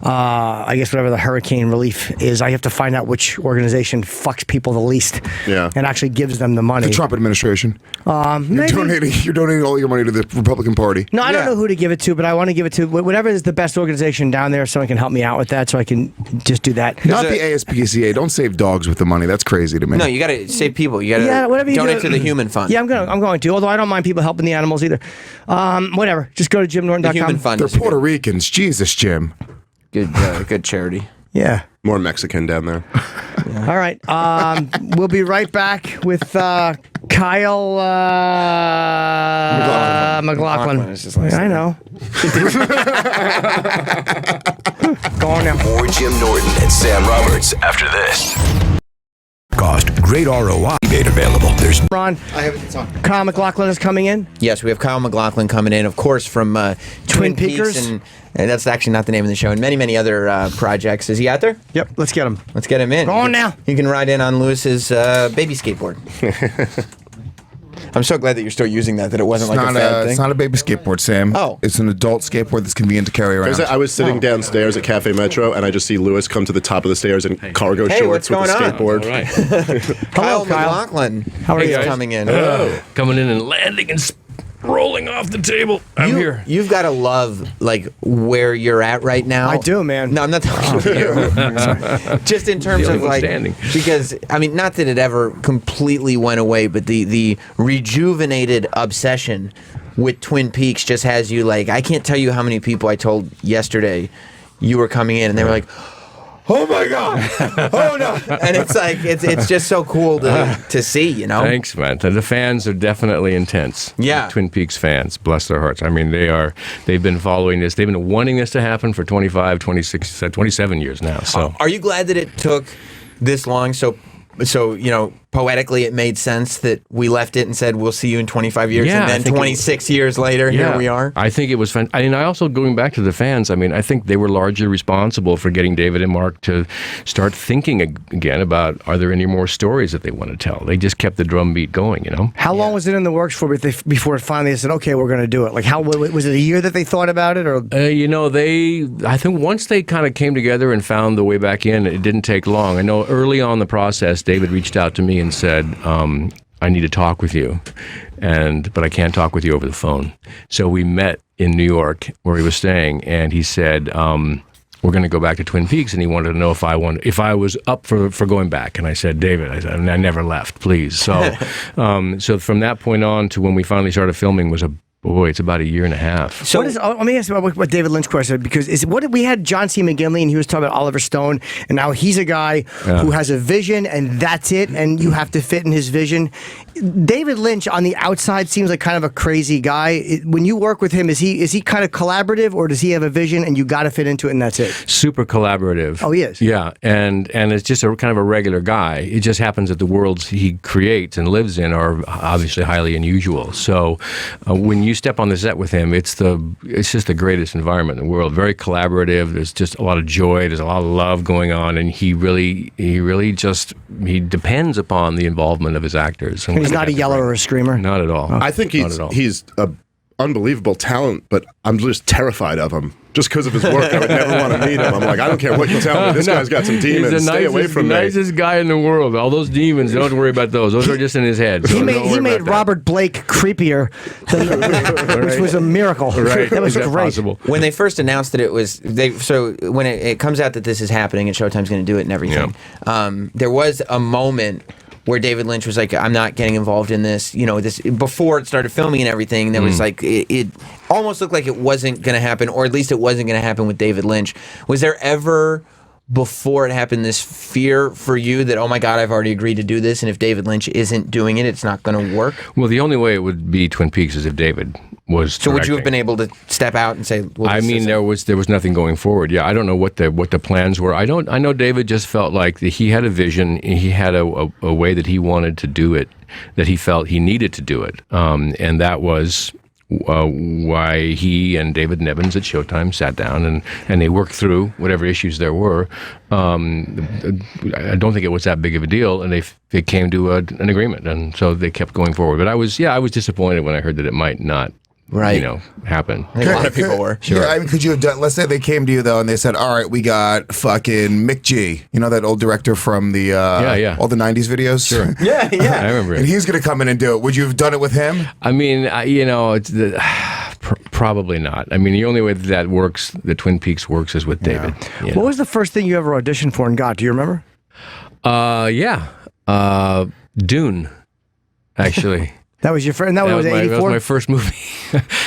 I guess, whatever the hurricane relief is. I have to find out which organization fucks people the least and actually gives them the money. The Trump administration. Maybe. You're donating all your money to the Republican Party. No, I don't know who to give it to, but I want to give it to whatever is the best organization down there. Someone can help me out with that, so I can just do that. Not the ASPCA. Don't save dogs with the money. That's crazy to me. No, you got to save people. You got to whatever you donate do. to the human fund. Yeah, I'm going to. Although I don't mind people helping the animals either. Whatever. Just go to jimnorton.com. The human fund. They're is a Puerto Ricans. Jesus, Jim. good charity. Yeah. More Mexican down there. All right. We'll be right back with Kyle McClachlan. is his last I know. Go on now. More Jim Norton and Sam Roberts after this. Cost great ROI made available. There's Ron, I have it on. Kyle McClachlan is coming in. Yes, we have Kyle McClachlan coming in, of course, from Twin Peaks, Peakers. and that's actually not the name of the show, and many other projects. Is he out there? Yep. Let's get him. Let's get him in. Go on now. You can ride in on Lewis's baby skateboard. I'm so glad that you're still using that it wasn't like a fad thing. It's not a baby skateboard, Sam. Oh. It's an adult skateboard that's convenient to carry around. I was sitting downstairs at Cafe Metro, and I just see Lewis come to the top of the stairs in cargo Hey, shorts what's with a going on? skateboard. All right. Kyle Kyle. McClachlan. How are is you? coming in? Coming in and landing and rolling off the table. I'm here. You've got to love like where you're at right now. I do, man. No, I'm not talking to you. Just in terms The of only one like, standing. because I mean, not that it ever completely went away, but the rejuvenated obsession with Twin Peaks just has you like. I can't tell you how many people I told yesterday you were coming in, and they were like, "Oh my god! Oh no!" And it's like it's just so cool to see, you know. Thanks, man. The fans are definitely intense. Yeah. The Twin Peaks fans, bless their hearts. I mean, they've been following this. They've been wanting this to happen for 25, 26, 27 years now. So Are you glad that it took this long? So you know, poetically, it made sense that we left it and said we'll see you in 25 years, Yeah, and I then think 26 years later, here we are. I think it was fun. I also, going back to the fans, I mean, I think they were largely responsible for getting David and Mark to start thinking again about, are there any more stories that they want to tell? They just kept the drumbeat going, you know? How long was it in the works for before finally they said, okay, we're going to do it? Like, how was it a year that they thought about it? Or You know, I think once they kind of came together and found the way back in, it didn't take long. I know early on in the process, David reached out to me and said, I need to talk with you, but I can't talk with you over the phone. So we met in New York where he was staying, and he said, we're going to go back to Twin Peaks, and he wanted to know if I was up for going back. And I said, David, I never left, please. So, so from that point on to when we finally started filming was it's about a year and a half. So let me ask you about what David Lynch question, because we had John C. McGinley, and he was talking about Oliver Stone, and now he's a guy who has a vision, and that's it, and you have to fit in his vision. David Lynch on the outside seems like kind of a crazy guy. When you work with him, is he kind of collaborative, or does he have a vision and you got to fit into it and that's it? Super collaborative. Oh, he is? Yeah, and it's just a kind of a regular guy. It just happens that the worlds he creates and lives in are obviously highly unusual. So when you step on the set with him, it's just the greatest environment in the world. Very collaborative. There's just a lot of joy. There's a lot of love going on, and he depends upon the involvement of his actors. And he's not a yeller or a screamer? Not at all. I think he's an unbelievable talent, but I'm just terrified of him. Just because of his work, I would never want to meet him. I'm like, I don't care what you tell me. This guy's got some demons. He's the Stay away from me. nicest guy in the world. All those demons, don't worry about those. Those are just in his head. So He don't worry made about that. Robert Blake creepier, which was a miracle. Right. That was Is that great. possible? When they first announced that it was when it comes out that this is happening and Showtime's going to do it and everything, there was a moment where David Lynch was like, I'm not getting involved in this, this before it started filming and everything. There was like, it almost looked like it wasn't going to happen, or at least it wasn't going to happen with David Lynch. Was there ever, before it happened, this fear for you that, oh my God, I've already agreed to do this, and if David Lynch isn't doing it, it's not going to work? Well, the only way it would be Twin Peaks is if David was So would you have directing. been able to step out and say, well, I this mean, isn't- there was nothing going forward. Yeah, I don't know what the plans were. I know David just felt like that he had a vision. He had a way that he wanted to do it, that he felt he needed to do it, and that was why he and David Nevins at Showtime sat down and they worked through whatever issues there were. I don't think it was that big of a deal, and they came to an agreement, and so they kept going forward. But I was disappointed when I heard that it might not. Right. Happen. I think a lot of people were. Sure. Yeah, I mean, could you have done? Let's say they came to you though, and they said, "All right, we got fucking Mick G. You know that old director from the all the '90s videos." Sure. Yeah. I remember it. And he's going to come in and do it. Would you have done it with him? I mean, it's probably not. I mean, the only way that works, the Twin Peaks works, is with David. What was the first thing you ever auditioned for and got? Do you remember? Dune, actually. That was your first, and that was That 84? was my first movie.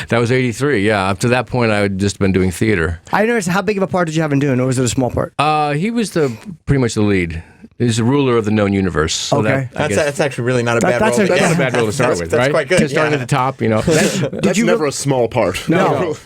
That was 83, yeah. Up to that point, I had just been doing theater. I noticed, how big of a part did you have in Dune, or was it a small part? He was pretty much the lead. He's the ruler of the known universe. So Okay. That's actually really not a bad that's role. a- That's Yeah. not a bad role to start with, That's right? quite good. Just starting at the top, That's never a small part. No.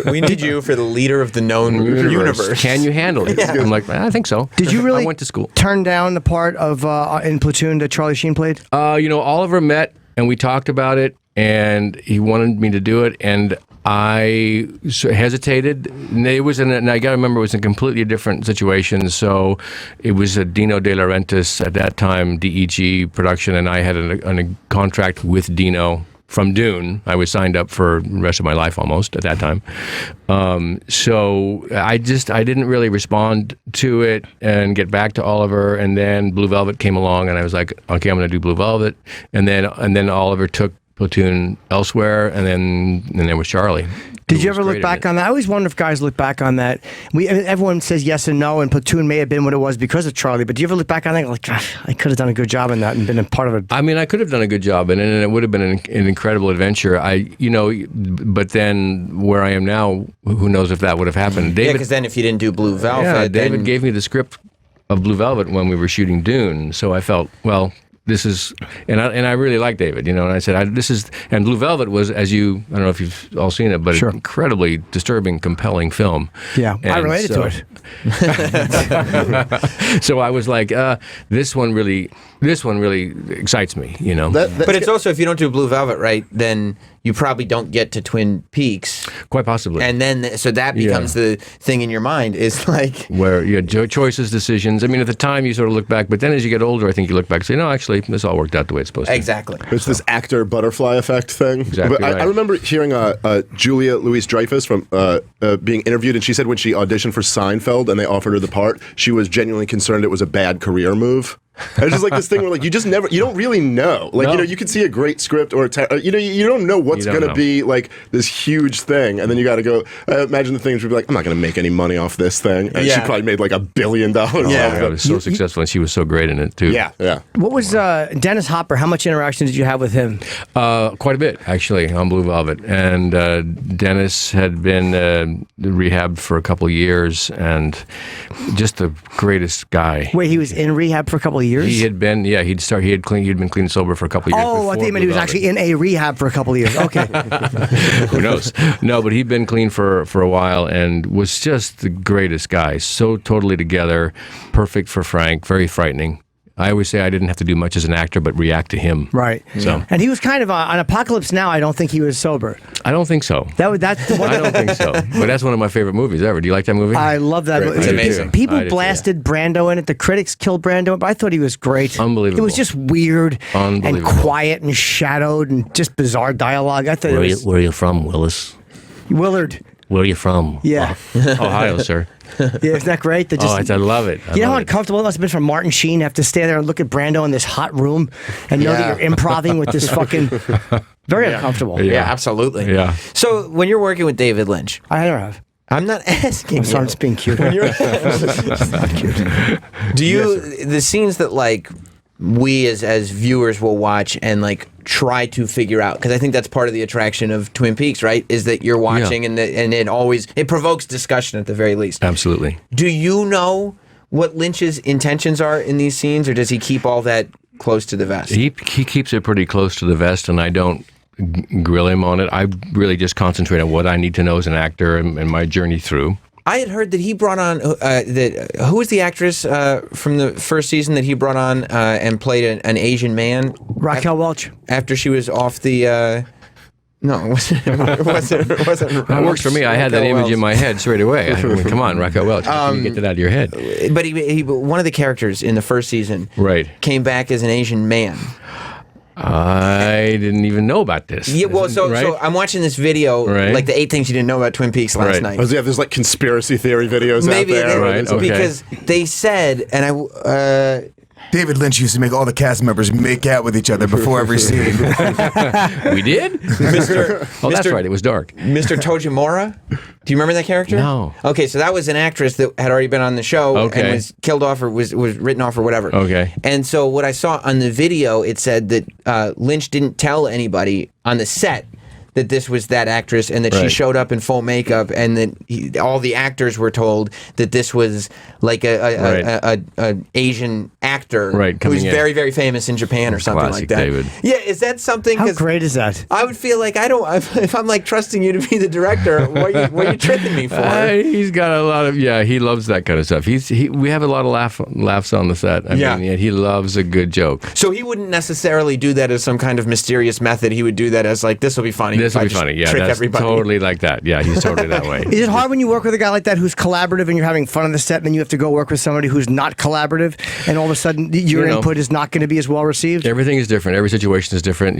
We need you for the leader of the known universe. Can you handle it? I'm like, I think so. Did you really I went to school. turn down the part of in Platoon that Charlie Sheen played? Oliver met and we talked about it, and he wanted me to do it, and I hesitated. And and I got to remember, it was a completely different situation. So it was a Dino De Laurentiis at that time, DEG production, and I had a contract with Dino from Dune. I was signed up for the rest of my life almost at that time. So I didn't really respond to it and get back to Oliver. And then Blue Velvet came along, and I was like, okay, I'm going to do Blue Velvet. And then Oliver took Platoon elsewhere, and then there was Charlie. Did you ever look back on that? I always wonder if guys look back on that. Everyone says yes and no, and Platoon may have been what it was because of Charlie. But do you ever look back on that and go, like, gosh, I could have done a good job in that and been a part of it? I mean, I could have done a good job in it, and it would have been an incredible adventure. But then where I am now, who knows if that would have happened? Yeah, because then if you didn't do Blue Velvet, David gave me the script of Blue Velvet when we were shooting Dune, so I felt, well, this is, and I really like David, and I said, and Blue Velvet was, I don't know if you've all seen it, but Sure. an incredibly disturbing, compelling film. Yeah, I And related to it. So I was like, this one really excites me, But it's also, if you don't do Blue Velvet right, then you probably don't get to Twin Peaks. Quite possibly. And then, so that becomes the thing in your mind, is like... Where you had choices, decisions. I mean, at the time you sort of look back, but then as you get older, I think you look back and say, no, actually, this all worked out the way it's supposed to. Exactly. It's this actor butterfly effect thing. Exactly But I right. remember hearing Julia Louis-Dreyfus from being interviewed, and she said when she auditioned for Seinfeld and they offered her the part, she was genuinely concerned it was a bad career move. It's just like this thing where like you don't really know. Like No. you could see a great script or you don't know what's You don't going to know. be like this huge thing, and then you got to go. Imagine the things would be like, I'm not going to make any money off this thing. And she Yeah. probably made like $1 billion. Oh, my God, it was so successful, and she was so great in it, too. Yeah. What was Dennis Hopper? How much interaction did you have with him? Quite a bit, actually, on Blue Velvet. And Dennis had been rehabbed for a couple of years, and just the greatest guy. Wait, he was in rehab for a couple of years? He had been, he'd been clean and sober for a couple of years. Oh, I think he meant he was actually in a rehab for a couple of years. Okay. Who knows? No, but he'd been clean for a while and was just the greatest guy. So totally together, perfect for Frank, very frightening. I always say I didn't have to do much as an actor, but react to him. Right. So. And he was kind of on Apocalypse Now. I don't think he was sober. I don't think so. That's the one. I don't think so. But that's one of my favorite movies ever. Do you like that movie? I love that. Great. It's I do amazing. too. People I do too. blasted Brando in it. The critics killed Brando, but I thought he was great. Unbelievable. It was just weird and Unbelievable. quiet and shadowed and just bizarre dialogue. I thought it was Where are you from, Willis? Willard. Where are you from? Yeah. Ohio, sir. Yeah, isn't that great? That just, I love it. you know how uncomfortable it must have been for Martin Sheen to have to stay there and look at Brando in this hot room and know that you're improvising with this fucking... Very uncomfortable. Yeah, absolutely. Yeah. So when you're working with David Lynch, I never have. I'm not asking I'm sorry, I'm you. just being cute. Do you, the scenes that like we as viewers will watch and like try to figure out, because I think that's part of the attraction of Twin Peaks, right? Is that you're watching and it provokes discussion at the very least. Absolutely. Do you know what Lynch's intentions are in these scenes, or does he keep all that close to the vest? He keeps it pretty close to the vest, and I don't grill him on it. I really just concentrate on what I need to know as an actor and my journey through. I had heard that he brought on who was the actress from the first season that he brought on and played an Asian man? Raquel Welch. After she was off the. No, it wasn't. That works for me. I had that image in my head straight away. I mean, come on, Raquel Welch. How can you get that out of your head? But he one of the characters in the first season came back as an Asian man. I didn't even know about this. Yeah, well, so I'm watching this video, like the 8 things you didn't know about Twin Peaks last night. Oh, yeah, there's like conspiracy theory videos out there. Because they said, and I. David Lynch used to make all the cast members make out with each other before every scene. We did? That's right. It was dark. Mr. Tojimura? Do you remember that character? No. Okay, so that was an actress that had already been on the show and was killed off or was written off or whatever. Okay. And so what I saw on the video, it said that Lynch didn't tell anybody on the set that this was that actress and that she showed up in full makeup, and that all the actors were told that this was like a Asian actor who's very, very famous in Japan or something like that. David. Yeah, is that something? How great is that? I would feel like if I'm like trusting you to be the director, what are you tripping me for? He's got a lot of he loves that kind of stuff. We have a lot of laughs on the set. I mean, he loves a good joke. So he wouldn't necessarily do that as some kind of mysterious method. He would do that as like, this will be funny. This will be funny. Yeah, trick that's everybody. Totally like that. Yeah, he's totally that way. Is it hard when you work with a guy like that who's collaborative and you're having fun on the set, and then you have to go work with somebody who's not collaborative, and all of a sudden your input is not going to be as well received? Everything is different. Every situation is different.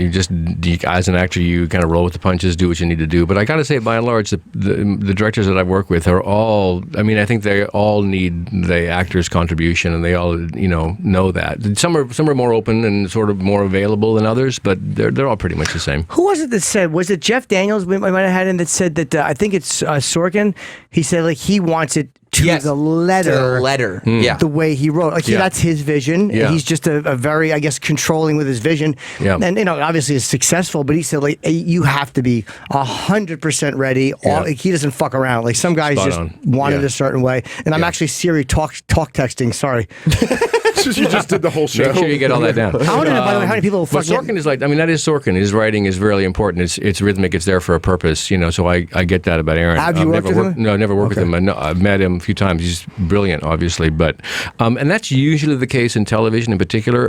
As an actor, you kind of roll with the punches, do what you need to do. But I got to say, by and large, the directors that I've worked with are all. I mean, I think they all need the actor's contribution, and they all know that. Some are more open and sort of more available than others, but they're all pretty much the same. Who was it that said? Was it Jeff Daniels? We might have had him that said that. I think it's Sorkin. He said like he wants it to the letter, the way he wrote. Like that's his vision. Yeah. He's just a very, I guess, controlling with his vision. Yeah. And obviously is successful. But he said like you have to be 100% ready. Like, he doesn't fuck around. Like some guys want it a certain way. And I'm actually Siri talk texting. Sorry. You just did the whole show. Make sure you get all that down. I want to know, by the way, how many people Sorkin is like, I mean, that is Sorkin. His writing is really important. It's rhythmic. It's there for a purpose, so I get that about Aaron. Have you worked with him? No, I've never worked with him. I've met him a few times. He's brilliant, obviously. But, and that's usually the case in television in particular.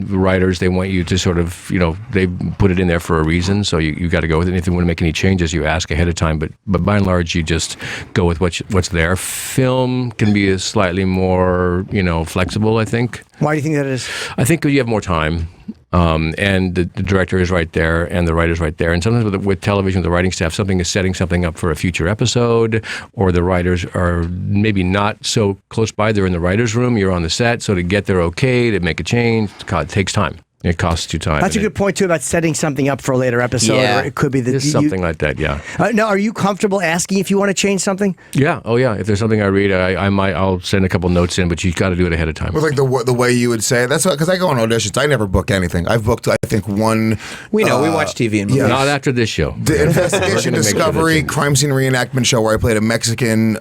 Writers, they want you to sort of, they put it in there for a reason. So you got to go with it. And if you want to make any changes, you ask ahead of time. But by and large, you just go with what's there. Film can be a slightly more, flexible, I think. Why do you think that is? I think you have more time. And the director is right there, and the writer's right there. And sometimes with television, the writing staff, something is setting something up for a future episode, or the writers are maybe not so close by. They're in the writer's room, you're on the set, so to get there okay, to make a change, it takes time. It costs you time. That's a good point, too, about setting something up for a later episode. Yeah. Or it could be that something like that, yeah. Now, are you comfortable asking if you want to change something? Yeah. Oh, yeah. If there's something I read, I'll send a couple notes in, but you got to do it ahead of time. With like the way you would say it. That's because I go on auditions. I never book anything. I've booked, I think, one. We know. We watch TV and movies. Not after this show. The Investigation Discovery crime scene reenactment show where I played a Mexican,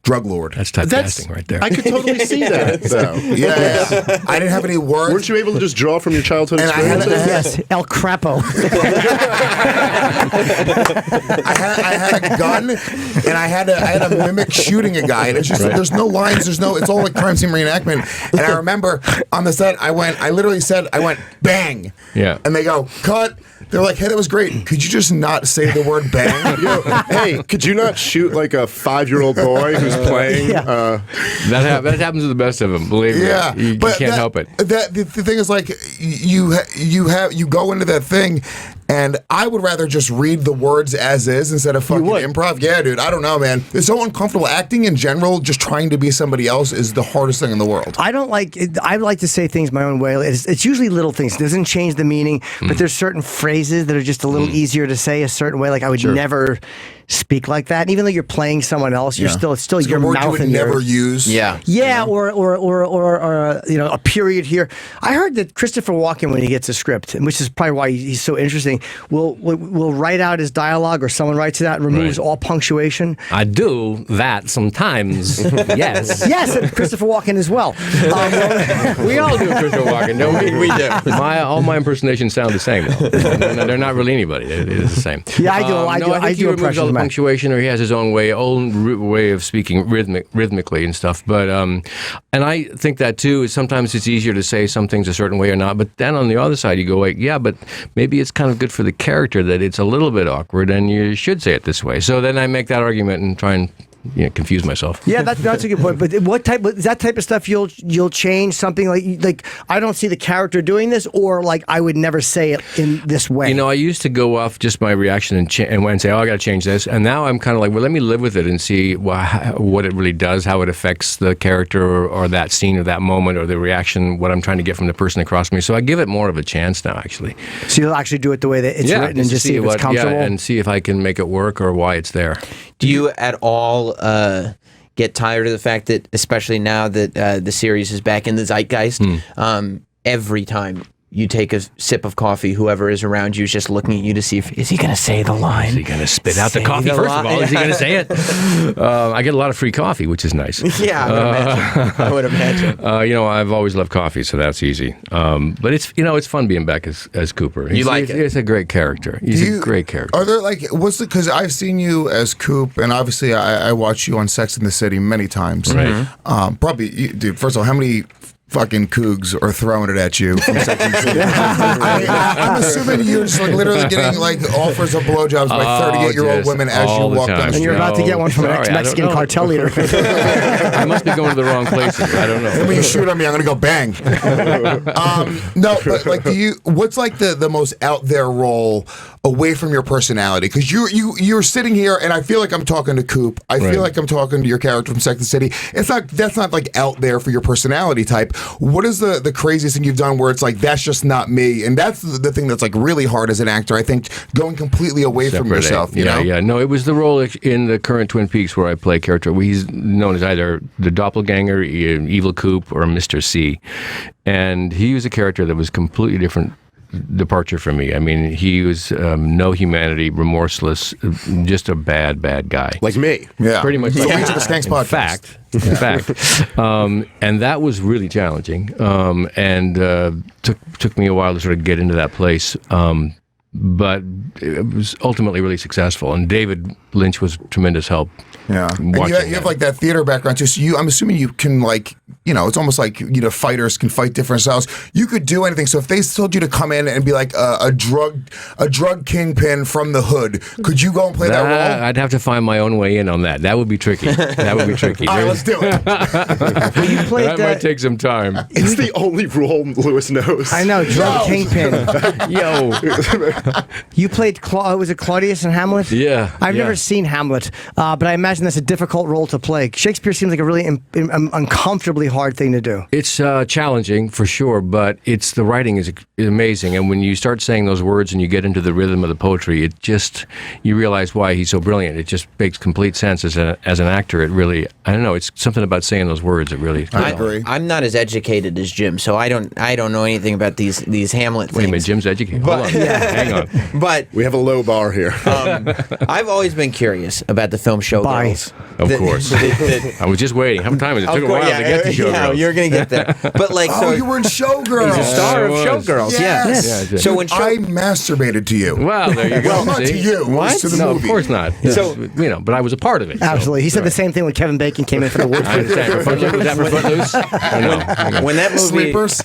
drug lord. That's typecasting right there. I could totally see that, though. Yeah. I didn't have any words. Weren't you able to just draw from your childhood And experiences? Yes, El Crapo. I had a gun, and I had to mimic shooting a guy, and it's just there's no lines, it's all like crime scene reenactment. And I remember on the set, I went bang. Yeah. And they go, cut. They're like, hey, that was great. Could you just not say the word bang? Hey, could you not shoot like a 5-year-old boy who's playing? Yeah. That happens to the best of them. Believe me. Yeah, You can't help it. The thing is, like, you go into that thing, and I would rather just read the words as is instead of fucking improv. Yeah, dude. I don't know, man. It's so uncomfortable. Acting in general, just trying to be somebody else, is the hardest thing in the world. I don't like it. I like to say things my own way. It's usually little things. It doesn't change the meaning, but there's certain phrases that are just a little easier to say a certain way. Like I would never speak like that. And even though you're playing someone else, it's still It's your a word mouth you would and never your, use. Yeah. yeah, or a period here. I heard that Christopher Walken, when he gets a script, which is probably why he's so interesting, will write out his dialogue, or someone writes it out and removes all punctuation. I do that sometimes. Yes. Yes, and Christopher Walken as well. We all do Christopher Walken, don't we? We do. All my impersonations sound the same, though. They're not really anybody. It is the same. Yeah, I do. I think he removes impressions all of the Matt. punctuation, or he has his own way of speaking rhythmically and stuff. But and I think that too. Is sometimes it's easier to say some things a certain way or not. But then on the other side, you go like, yeah, but maybe it's kind of good for the character that it's a little bit awkward, and you should say it this way. So then I make that argument and try and confuse myself. Yeah, that's a good point. But what type is that type of stuff you'll change? Something like I don't see the character doing this, or like I would never say it in this way. I used to go off just my reaction and say, oh, I got to change this. And now I'm kind of like, well, let me live with it and see what it really does, how it affects the character or that scene or that moment or the reaction, what I'm trying to get from the person across me. So I give it more of a chance now, actually. So you'll actually do it the way that it's written and just see if it's comfortable? Yeah, and see if I can make it work or why it's there. Do you at all get tired of the fact that, especially now that the series is back in the zeitgeist, every time you take a sip of coffee, whoever is around you is just looking at you to see is he going to say the line? Is he going to spit out the coffee first of all? Is he going to say it? I get a lot of free coffee, which is nice. Yeah, I would imagine. I've always loved coffee, so that's easy. But it's fun being back as Cooper. He's a great character. He's a great character. Are there because I've seen you as Coop, and obviously I watch you on Sex and the City many times. Right. Probably, dude. First of all, how many fucking cougs are throwing it at you from Sex and the City? I'm assuming you're just literally getting offers of blowjobs by 38-year-old women as you walk down the and street. you're about to get one from an ex-Mexican cartel leader. I must be going to the wrong places. I don't know. And when you shoot on me, I'm gonna go bang. No, but what's the most out there role away from your personality? Because you're sitting here, and I feel like I'm talking to Coop. I feel like I'm talking to your character from Sex and the City. That's not out there for your personality type. What is the craziest thing you've done where it's that's just not me? And that's the thing that's really hard as an actor, I think, going completely away from yourself. You know? Yeah. No, it was the role in the current Twin Peaks where I play a character. He's known as either the doppelganger, Evil Coop, or Mr. C. And he was a character that was completely different departure for me. I mean, he was no humanity, remorseless, just a bad guy. Like me. Yeah. Pretty much. Like Reach of the Skanks podcast. In fact. And that was really challenging. And took me a while to sort of get into that place. But it was ultimately really successful. And David Lynch was tremendous help. Yeah. And you have that theater background too. So I'm assuming you can it's almost like fighters can fight different styles. You could do anything. So if they told you to come in and be like a drug kingpin from the hood, could you go and play that role? I'd have to find my own way in on that. That would be tricky. All right, let's do it. That might take some time. It's the only role Lewis knows. I know, drug kingpin. Yo. You played was it Claudius in Hamlet? Yeah. I've never seen Hamlet, but I imagine that's a difficult role to play. Shakespeare seems like a really uncomfortably hard thing to do. It's challenging for sure, but the writing is amazing. And when you start saying those words and you get into the rhythm of the poetry, you realize why he's so brilliant. It just makes complete sense as an actor. It really, I don't know. It's something about saying those words that really. I agree. I'm not as educated as Jim, so I don't know anything about these Hamlet things. Wait a minute, Jim's educated. Hold on. Hang on. But we have a low bar here. I've always been curious about the film Showgirls. Of course. I was just waiting. How much time is it? It took a while to get to Showgirls. You're going to get there. But you were in Showgirls. He's a star of Showgirls. Yes. Yeah. So when I masturbated to you. Well, there you go. Well, not to you. What? To the No, movie. of course not. So but I was a part of it. Absolutely. He said the same thing when Kevin Bacon came in for the Wood. I understand. Was that for Footloose? No. when that movie Sleepers.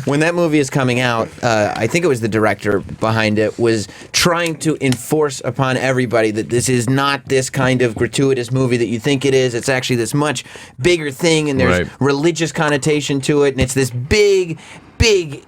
when that movie is coming out, I think it was the director behind it was trying to enforce upon everybody that this is not this kind of gratuitous movie that you think it is. It's actually this much bigger thing, and there's religious connotation to it, and it's this big big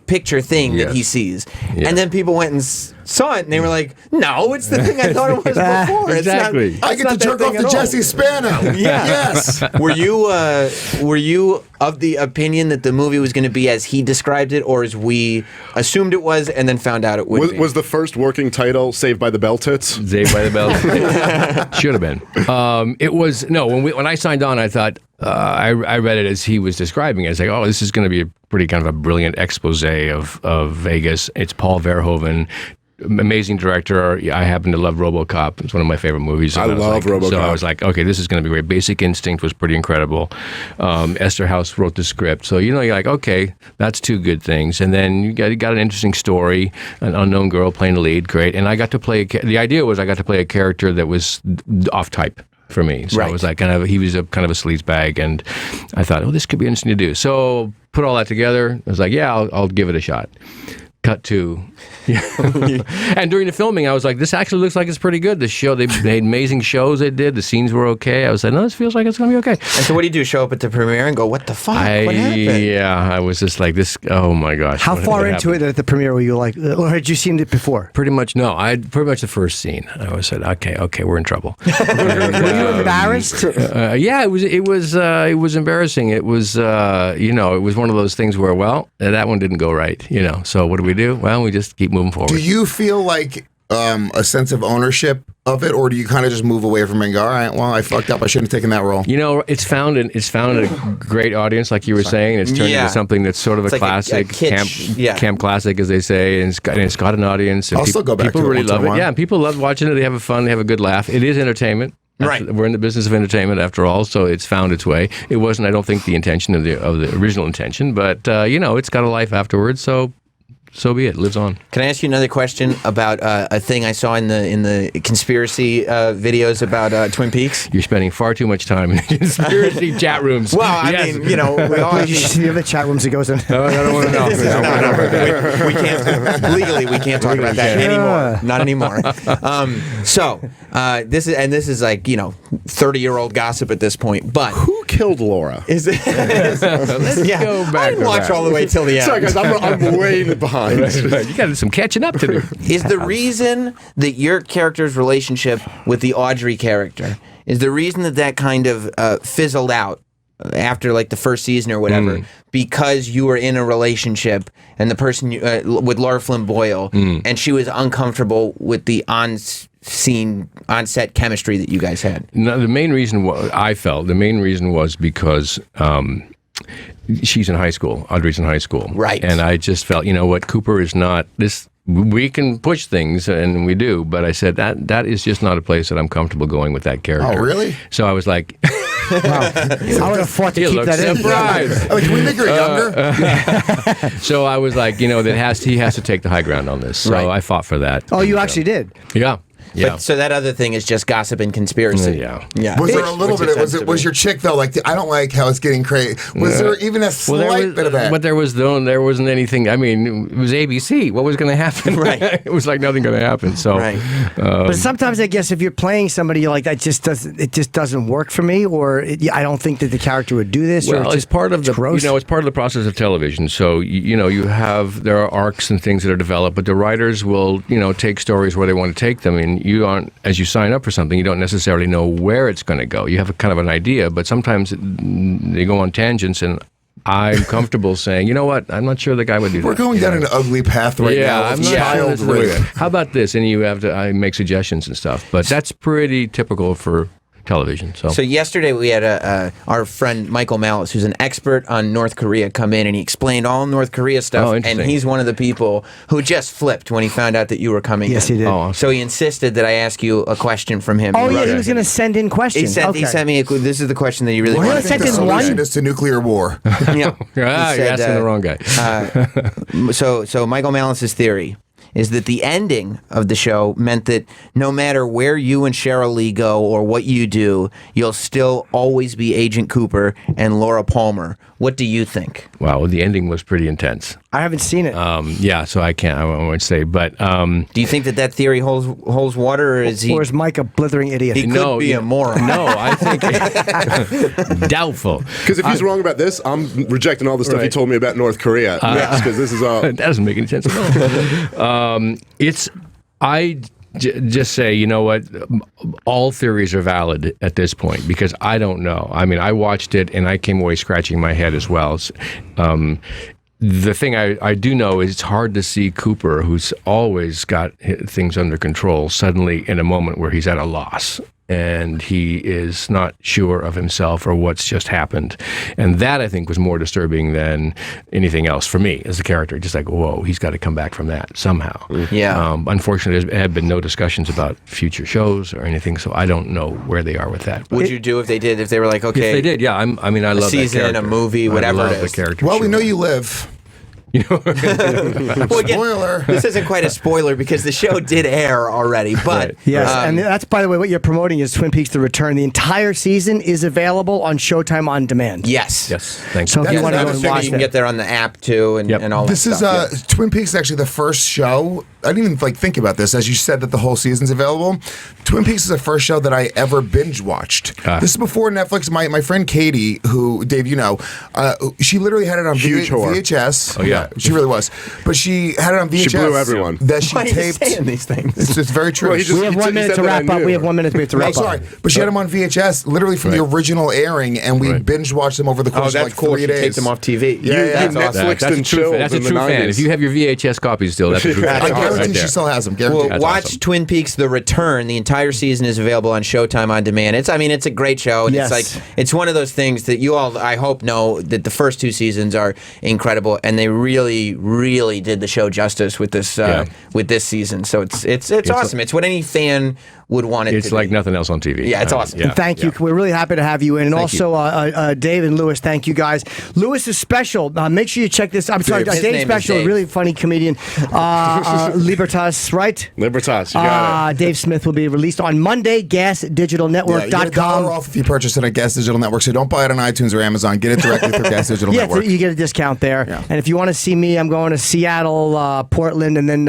picture thing that he sees. And then people went and saw it, and they were like, "No, it's the thing I thought it was before." Exactly. It's not, I get to jerk off to Jesse Spano. Yes. Were you of the opinion that the movie was going to be as he described it, or as we assumed it was, and then found out it would be? Was the first working title "Saved by the Bell Tits"? Saved by the Bell. Should have been. It was no. When I signed on, I thought I read it as he was describing it. I was like, oh, this is going to be a pretty kind of a brilliant expose of Vegas. It's Paul Verhoeven. Amazing director. I happen to love RoboCop. It's one of my favorite movies. I love RoboCop. So I was like, okay, this is going to be great. Basic Instinct was pretty incredible. Esther House wrote the script. So, you're like, okay, that's two good things. And then you got an interesting story, an unknown girl playing the lead, great. And I got to play, the idea was I got to play a character that was off type for me. So I was like, he was a kind of a sleazebag, and I thought, oh, this could be interesting to do. So put all that together. I was like, yeah, I'll give it a shot. Cut to, and during the filming, I was like, "This actually looks like it's pretty good." The show, they made amazing shows. They did. The scenes were okay. I was like, "No, this feels like it's going to be okay." And so, what do you do? Show up at the premiere and go, "What the fuck? What happened?" Yeah, I was just like, "This. Oh my gosh!" How far into it at the premiere were you like, or had you seen it before? Pretty much, no. Pretty much the first scene. I was said, "Okay, we're in trouble." Were you embarrassed? Yeah, it was embarrassing. It was, it was one of those things where, well, that one didn't go right. So what do we do? Well, we just keep moving forward. Do you feel like a sense of ownership of it, or do you kind of just move away from it and go, all right, well, I fucked up. I shouldn't have taken that role. It's found a great audience, like you were saying. It's turned into something that's sort of a classic, camp classic, as they say, and it's got an audience. And I'll still go back people to it really once in love a it. while. Yeah, people love watching it. They have fun. They have a good laugh. It is entertainment. Right. We're in the business of entertainment after all, so it's found its way. It wasn't, I don't think, the intention of the original intention, but it's got a life afterwards, so be it. Lives on. Can I ask you another question about a thing I saw in the conspiracy videos about Twin Peaks? You're spending far too much time in conspiracy chat rooms. Well, I mean, we all You should see the other chat rooms it goes in. No, I don't want to know. we can't legally. We can't talk about that anymore. Not anymore. This is like 30-year-old gossip at this point. But Who killed Laura? Let's go back I didn't to watch that. all the way till the end. Sorry, guys, I'm way behind. You got some catching up to do. Is the reason that your character's relationship with the Audrey character is the reason that kind of fizzled out after like the first season or whatever because you were in a relationship and the person with Laura Flynn Boyle and she was uncomfortable with the on-set chemistry that you guys had? No, the main reason was because she's in high school. Audrey's in high school. Right. And I just felt, Cooper is not this. We can push things, and we do, but I said that is just not a place that I'm comfortable going with that character. Oh, really? So I was like, Wow. I would have fought to you keep look that in. surprised. Can we make her younger? So I was like, he has to take the high ground on this. So I fought for that. Oh, you actually did? Yeah. Yeah. But, so that other thing is just gossip and conspiracy. Yeah. Was there a little bit? Was your chick though? Like, I don't like how it's getting crazy. Was there even a slight bit of that? But there wasn't anything. I mean, it was ABC. What was going to happen? Right. It was like nothing going to happen. So, Right. But sometimes I guess if you're playing somebody, you're like, it just doesn't work for me, or I don't think that the character would do this. Well, or it's part of the gross. it's part of the process of television. So there are arcs and things that are developed, but the writers will take stories where they want to take them, and you aren't, as you sign up for something, you don't necessarily know where it's going to go. You have a kind of an idea, but sometimes they go on tangents, and I'm comfortable saying, you know what, I'm not sure the guy would do that. We're going down an ugly path right now. I'm Of not child sure rape. How about this? And you have to I make suggestions and stuff, but that's pretty typical for television. So yesterday we had our friend Michael Malice, who's an expert on North Korea, come in, and he explained all North Korea stuff. And he's one of the people who just flipped when he found out that you were coming. Yes, in. he did. Oh, So he insisted that I ask you a question from him. Oh, yeah, he was going to send in questions. He sent me this is the question that you really Well, wanted. he sent The in solution one. is to nuclear war. Yeah. you're asking the wrong guy. So Michael Malice's theory is that the ending of the show meant that no matter where you and Cheryl Lee go or what you do, you'll still always be Agent Cooper and Laura Palmer. What do you think? Wow, the ending was pretty intense. I haven't seen it. Yeah, so I won't say, but do you think that theory holds water, or is he? Or is Mike a blithering idiot? He could be a moron. No, I think doubtful. Because if he's wrong about this, I'm rejecting all the stuff he told me about North Korea. Because this is all. That doesn't make any sense at all. Just say, you know what, all theories are valid at this point, because I don't know. I mean, I watched it and I came away scratching my head as well. The thing I do know is it's hard to see Cooper, who's always got things under control, suddenly in a moment where he's at a loss and he is not sure of himself or what's just happened. And that, I think, was more disturbing than anything else for me as a character. Just like, whoa, he's got to come back from that somehow. Yeah. Unfortunately, there have been no discussions about future shows or anything, so I don't know where they are with that. Would you do if they did? If they were like, okay, if they did, yeah. I love that season, character. a movie, whatever I love it is. the character. Well, we know you live. Well, again, Spoiler. This isn't quite a spoiler because the show did air already, but Yes, and that's, by the way, what you're promoting is Twin Peaks: The Return. The entire season is available on Showtime On Demand. yes, Thanks. So if you want to go That's and true. watch You can it. get there on the app too, and all This that is stuff. Twin Peaks is actually the first show. I didn't even think about this. As you said that the whole season's available. Twin Peaks is the first show that I ever binge watched. This is before Netflix. My friend Katie, who Dave, you know, she literally had it on Huge whore. VHS. Oh, yeah. She really was. But she had it on VHS. She blew everyone. That she Why are you taped. saying these things? It's very true. Well, he just- We have he 1 said minute to that I wrap up. knew. We have 1 minute. We have to Oh, wrap sorry, up. but she had them on VHS, literally from the original airing, and we binge watched them over the Oh, course that's of like cool. 3 She days. taped them off TV. Yeah, that's yeah. awesome. Netflix and true, chills that's a in the true fan. 90s. If you have your VHS copies still, that's a true fan. I guarantee Right she there. still has them. Well, Guaranteed. That's watch awesome. Twin Peaks: The Return. The entire season is available on Showtime On Demand. It's a great show. And Yes. it's one of those things that you all, I hope, know that the first 2 seasons are incredible, and they really, really did the show justice with this with this season. So it's awesome. It's what any fan would want it to It's be. like nothing else on TV. Yeah, it's awesome. Yeah, Thank you. yeah. We're really happy to have you in. And Thank also, Dave and Lewis, thank you guys. Lewis is special. Make sure you check this. I'm sorry, His Dave name is Special, Dave. really funny comedian. Libertas, right? Libertas, you got it. Dave Smith will be released on Monday, Yeah, you get $1 GasDigitalNetwork.com. off if you purchase it at Gas Digital Network. So don't buy it on iTunes or Amazon. Get it directly through Gas Digital Yeah, Network. you get a discount there. Yeah. And if you want to see me, I'm going to Seattle, Portland, and then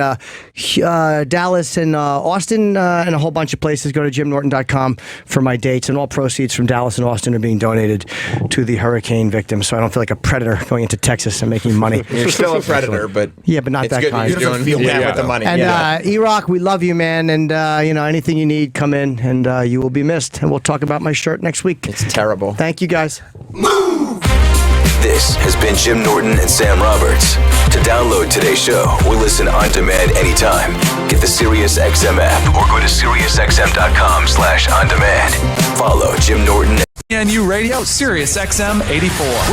Dallas and Austin, and a whole bunch of places. Go to JimNorton.com for my dates, and all proceeds from Dallas and Austin are being donated to the hurricane victims. So I don't feel like a predator going into Texas and making money. You're still a predator, but Yeah, but not it's that good kind. you're doing feel bad, with the though. money. And E-Rock, we love you, man. And anything you need, come in, and you will be missed. And we'll talk about my shirt next week. it's terrible. Thank you, guys. This has been Jim Norton and Sam Roberts. To download today's show or listen on demand anytime, get the SiriusXM app or go to SiriusXM.com/on-demand. Follow Jim Norton. NU Radio, Sirius XM 84.